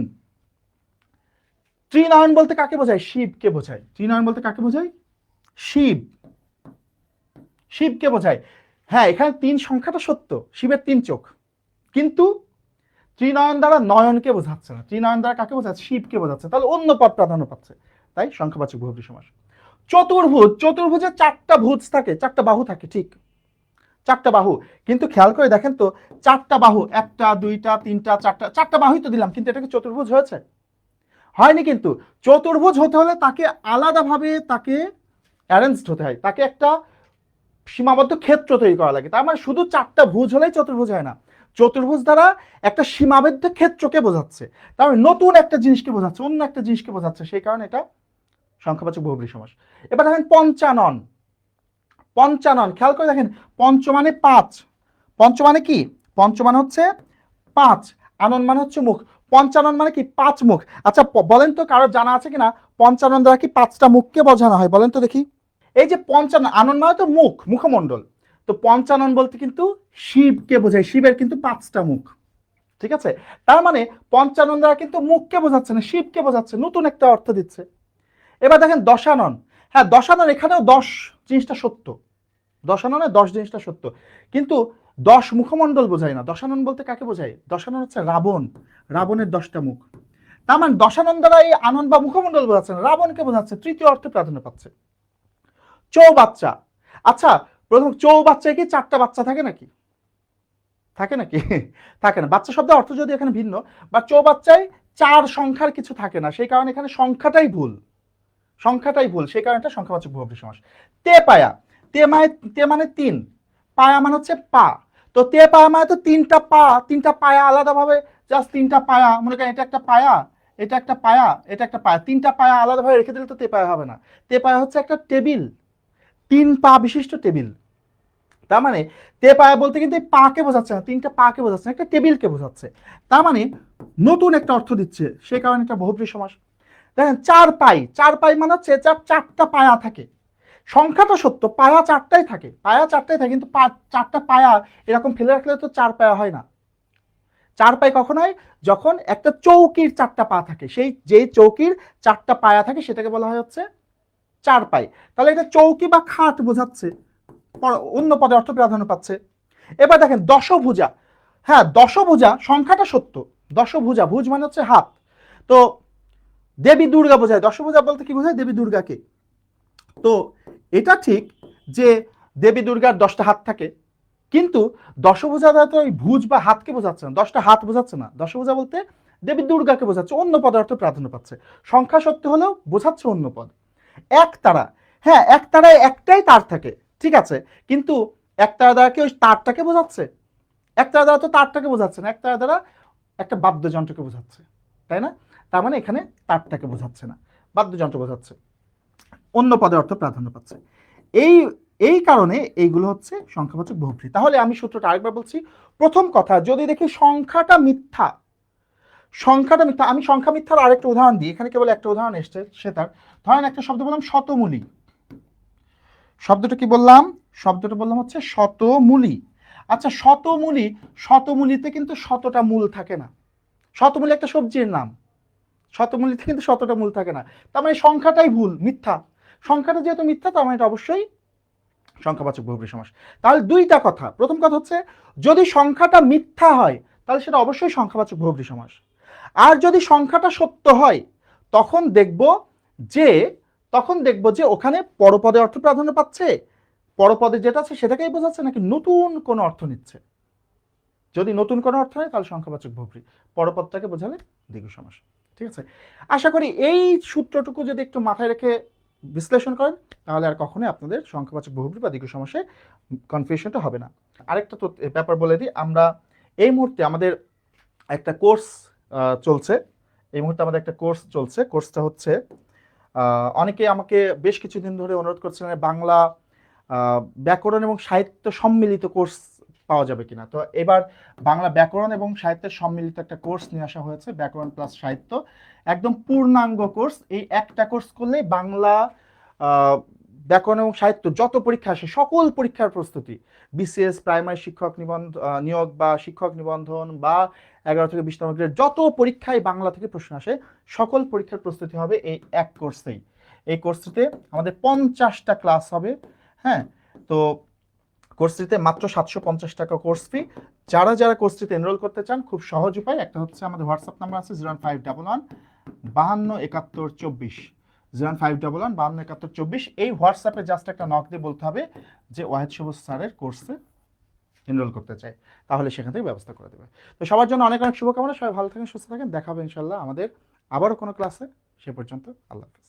ত্রিনয়ন বলতে কাকে বোঝায়? শিবকে বোঝায়। ত্রিনয়ন বলতে কাকে বোঝায়? শিব, শিবকে বোঝায়। হ্যাঁ, এখানে 3 সংখ্যাটা সত্য, শিবের 3 চোখ, কিন্তু ত্রিনয়ন দ্বারা নয়নকে বোঝাচ্ছে না, ত্রিনয়ন দ্বারা কাকে বোঝাচ্ছে? শিবকে বোঝাচ্ছে, তাহলে অন্য পদ প্রাধান্য পাচ্ছে, তাই সংখ্যাবাচক বহুব্রী সমাস। চতুর্ভুজ, চতুর্ভুজে 4টা ভুজ থাকে, 4টা বাহু থাকে, ঠিক 4টা বাহু, কিন্তু খেয়াল করে দেখেন তো 4টা বাহু, 1টা 2টা 3টা 4টা, 4টা বাহুই তো দিলাম, কিন্তু এটা কি চতুর্ভুজ হয়েছে? হয়নি। কিন্তু চতুর্ভুজ হতে হলে তাকে আলাদাভাবে তাকে অ্যারেঞ্জড হতে হয়, তাকে একটা সীমাবদ্ধ ক্ষেত্র তৈরি করা লাগে। তার মানে শুধু 4টা ভুজ হলেই চতুর্ভুজ হয় না, চতুর্ভুজ দ্বারা একটা সীমাবদ্ধ ক্ষেত্রকে বোঝাচ্ছে, তার মানে নতুন একটা জিনিসকে বোঝাচ্ছে, অন্য একটা জিনিসকে বোঝাচ্ছে, সেই কারণে এটা সংখ্যাবাচক বহুব্রী সমাস। এবার দেখেন পঞ্চানন, পঞ্চানন খেয়াল করে দেখেন, পঞ্চ মানে 5, পঞ্চ মানে কি? পঞ্চ মানে হচ্ছে 5, আনন মানে হচ্ছে মুখ, পঞ্চানন মানে কি? 5 মুখ। আচ্ছা বলেন তো, কারোর জানা আছে কিনা পঞ্চানন দ্বারা কি 5টা মুখকে বোঝানো হয়? বলেন তো দেখি। এই যে পঞ্চানন, আনন মানে তো মুখ, মুখমণ্ডল, তো পঞ্চানন বলতে কিন্তু শিবকে বোঝায়, শিবের কিন্তু 5টা মুখ, ঠিক আছে? তার মানে পঞ্চানন দ্বারা কিন্তু মুখকে বোঝাচ্ছে না, শিবকে বোঝাচ্ছে, নতুন একটা অর্থ দিচ্ছে। এবার দেখেন দশানন, হ্যাঁ দশানন, এখানেও 10 জিনিসটা সত্য, দশাননে 10 জিনিসটা সত্য, কিন্তু 10 মুখমণ্ডল বোঝায় না। দশানন বলতে কাকে বোঝায়? দশানন হচ্ছে রাবণ, রাবণের 10টা মুখ। তার মানে দশানন দ্বারা এই আনন বা মুখমণ্ডল বোঝাচ্ছে না, রাবণকে বোঝাচ্ছে, তৃতীয় অর্থে প্রাধান্য পাচ্ছে। চৌবাচ্চা, আচ্ছা প্রথম চৌবাচ্চায় কি 4টা বাচ্চা থাকে নাকি? থাকে নাকি? থাকে না। বাচ্চা শব্দের অর্থ যদি এখানে ভিন্ন, বা চৌবাচ্চায় 4 সংখ্যার কিছু থাকে না, সেই কারণে এখানে সংখ্যাটাই ভুল, সংখ্যাটাই ভুল, সেই কারণে এটা সংখ্যাবাচক বহুব্রী সমাস। তে পায়া, তে মানে 3, পায়া মানে হচ্ছে পা, তো তে পায়া মানে তো 3টা পা, 3টা পায়া আলাদাভাবে, জাস্ট 3টা পায়া, মনে করেন এটা একটা পায়া, এটা একটা পায়া, এটা একটা পায়া, 3টা পায়া আলাদাভাবে রেখে দিলে তো তে পায়া হবে না। তে পায়া হচ্ছে একটা টেবিল, 3 পা বিশিষ্ট টেবিল। তার মানে তে পায়া বলতে কিন্তু এই পাকে বোঝাচ্ছে না, 3টা পাকে বোঝাচ্ছে না, একটা টেবিলকে বোঝাচ্ছে, তার মানে নতুন একটা অর্থ দিচ্ছে, সেই কারণে এটা বহুব্রী সমাস। দেখেন 4 পাই, 4 পাই মানে হচ্ছে 4টা পায়া থাকে, সংখ্যাটা সত্য, পায়া 4টাই থাকে, পায়া 4টাই থাকে, কিন্তু 4টা পায়া এরকম ফেলে রাখলে তো 4 পায়া হয় না। 4 পাই কখন হয়? যখন একটা চৌকির 4টা পা থাকে, সেই যেই চৌকির 4টা পায়া থাকে সেটাকে বলা হয় হচ্ছে 4 পাই। তাহলে এটা চৌকি বা খাট বোঝাচ্ছে, অন্য পদে অর্থ প্রাধান্য পাচ্ছে। এবার দেখেন দশভুজা, হ্যাঁ দশভুজা সংখ্যাটা সত্য, দশভুজা, ভুজ মানে হচ্ছে হাত, তো দেবী দুর্গা বোঝায়, দশভুজা বলতে কি বোঝায়? দেবী দুর্গাকে। তো এটা ঠিক যে দেবী দুর্গার 10টা হাত থাকে, কিন্তু দশভুজা দ্বারা তো ওই ভুজ বা হাতকে বোঝাচ্ছে না, 10টা হাত বোঝাচ্ছে না, দশভুজা বলতে দেবী দুর্গাকে বোঝাচ্ছে, অন্য পদার্থ প্রাধান্য পাচ্ছে, সংখ্যা সত্য হলেও বোঝাচ্ছে অন্য পদ। এক তারা, হ্যাঁ এক তারায় একটাই তার থাকে, ঠিক আছে, কিন্তু এক তারা দ্বারা কি ওই তারটাকে বোঝাচ্ছে? এক তারা দ্বারা তো তারটাকে বোঝাচ্ছে না, এক তারা দ্বারা একটা বাদ্যযন্ত্রকে বোঝাচ্ছে, তাই না? তার মানে এখানে তারটাকে বোঝাচ্ছে না, বাদ্যযন্ত্র বোঝাচ্ছে, অন্য পদের অর্থ প্রাধান্য পাচ্ছে। এই এই কারণে এইগুলো হচ্ছে সংখ্যাবাচক বহুব্রী। তাহলে আমি সূত্রটা আরেকবার বলছি। প্রথম কথা, যদি দেখি সংখ্যাটা মিথ্যা, সংখ্যাটা মিথ্যা, আমি সংখ্যা মিথ্যার আরেকটা উদাহরণ দিই, এখানে কেবল একটা উদাহরণ এসছে সেটার। ধরেন একটা শব্দ বললাম শতমূলী, শব্দটা কি বললাম? শব্দটা বললাম হচ্ছে শতমূলী। আচ্ছা শতমূলী, শতমূলীতে কিন্তু শতটা মূল থাকে না, শতমূলী একটা সবজির নাম, শতমূলীতে কিন্তু শতটা মূল থাকে না, তার মানে সংখ্যাটাই ভুল, মিথ্যা। সংখ্যাটা যেহেতু মিথ্যা, তার মানে এটা অবশ্যই সংখ্যাবাচক বহুব্রী সমাস। তাহলে দুইটা কথা, প্রথম কথা হচ্ছে যদি সংখ্যাটা মিথ্যা হয় তাহলে সেটা অবশ্যই সংখ্যাবাচক বহুব্রী সমাস, আর যদি সংখ্যাটা সত্য হয় তখন দেখব যে, ওখানে পরপদে অর্থ প্রাধান্য পাচ্ছে, পরপদে যেটা আছে সেটাকেই বোঝাচ্ছে নাকি নতুন কোন অর্থ নিচ্ছে। যদি নতুন কোনো অর্থ হয় তাহলে সংখ্যাবাচক বহুব্রী, পরপদটাকে বোঝালে দ্বিগু সমাস। ঠিক আছে, আশা করি এই সূত্রটুকু যদি একটু মাথায় রেখে বিশ্লেষণ করেন তাহলে আর কখনোই আপনাদের সংখ্যাবাচক বহুব্রী বা দ্বিগু সমাসে কনফিউশনটা হবে না। আরেকটা তো ব্যাপার বলে দিই, আমরা এই মুহূর্তে আমাদের একটা কোর্স চলছে, এই মুহূর্তে আমাদের একটা কোর্স চলছে, কোর্সটা হচ্ছে অনেকে আমাকে বেশ কিছুদিন ধরে অনুরোধ করছিলেন বাংলা ব্যাকরণ এবং সাহিত্য সম্মিলিত কোর্স পাওয়া যাবে কিনা। তো এবার বাংলা ব্যাকরণ এবং সাহিত্যের সম্মিলিত একটা কোর্স নিয়ে আসা হয়েছে, ব্যাকরণ প্লাস সাহিত্য, একদম পূর্ণাঙ্গ কোর্স। এই একটা কোর্স করলেই বাংলা ব্যাকরণ এবং সাহিত্য যত পরীক্ষা আসে সকল পরীক্ষার প্রস্তুতি, বিসিএস, প্রাইমারি শিক্ষক নিয়োগ বা শিক্ষক নিবন্ধন বা 11 থেকে 20 তম গ্রেড, যত পরীক্ষায় বাংলা থেকে প্রশ্ন আসে সকল পরীক্ষার প্রস্তুতি হবে এই এক কোর্সেই। এই কোর্সটিতে আমাদের 50টা ক্লাস হবে। হ্যাঁ, তো কোর্সটিতে মাত্র 750 টাকা কোর্স ফি। যারা যারা কোর্সটিতে এনরোল করতে চান খুব সহজ উপায়, একটা হচ্ছে আমাদের হোয়াটসঅ্যাপ নাম্বার আছে 01511 527124, 01511 527124। এই হোয়াটসঅ্যাপে জাস্ট একটা নক দিয়ে বলতে হবে যে ওয়াহিদ সবুজ স্যারের কোর্সে এনরোল করতে চাই, তাহলে সেখান থেকে ব্যবস্থা করে দেবে। তো সবার জন্য অনেক অনেক শুভকামনা, সবাই ভালো থাকেন, সুস্থ থাকেন, দেখা হবে ইনশাল্লাহ আমাদের আবারও কোনো ক্লাসে। সে পর্যন্ত আল্লাহ হাফেজ।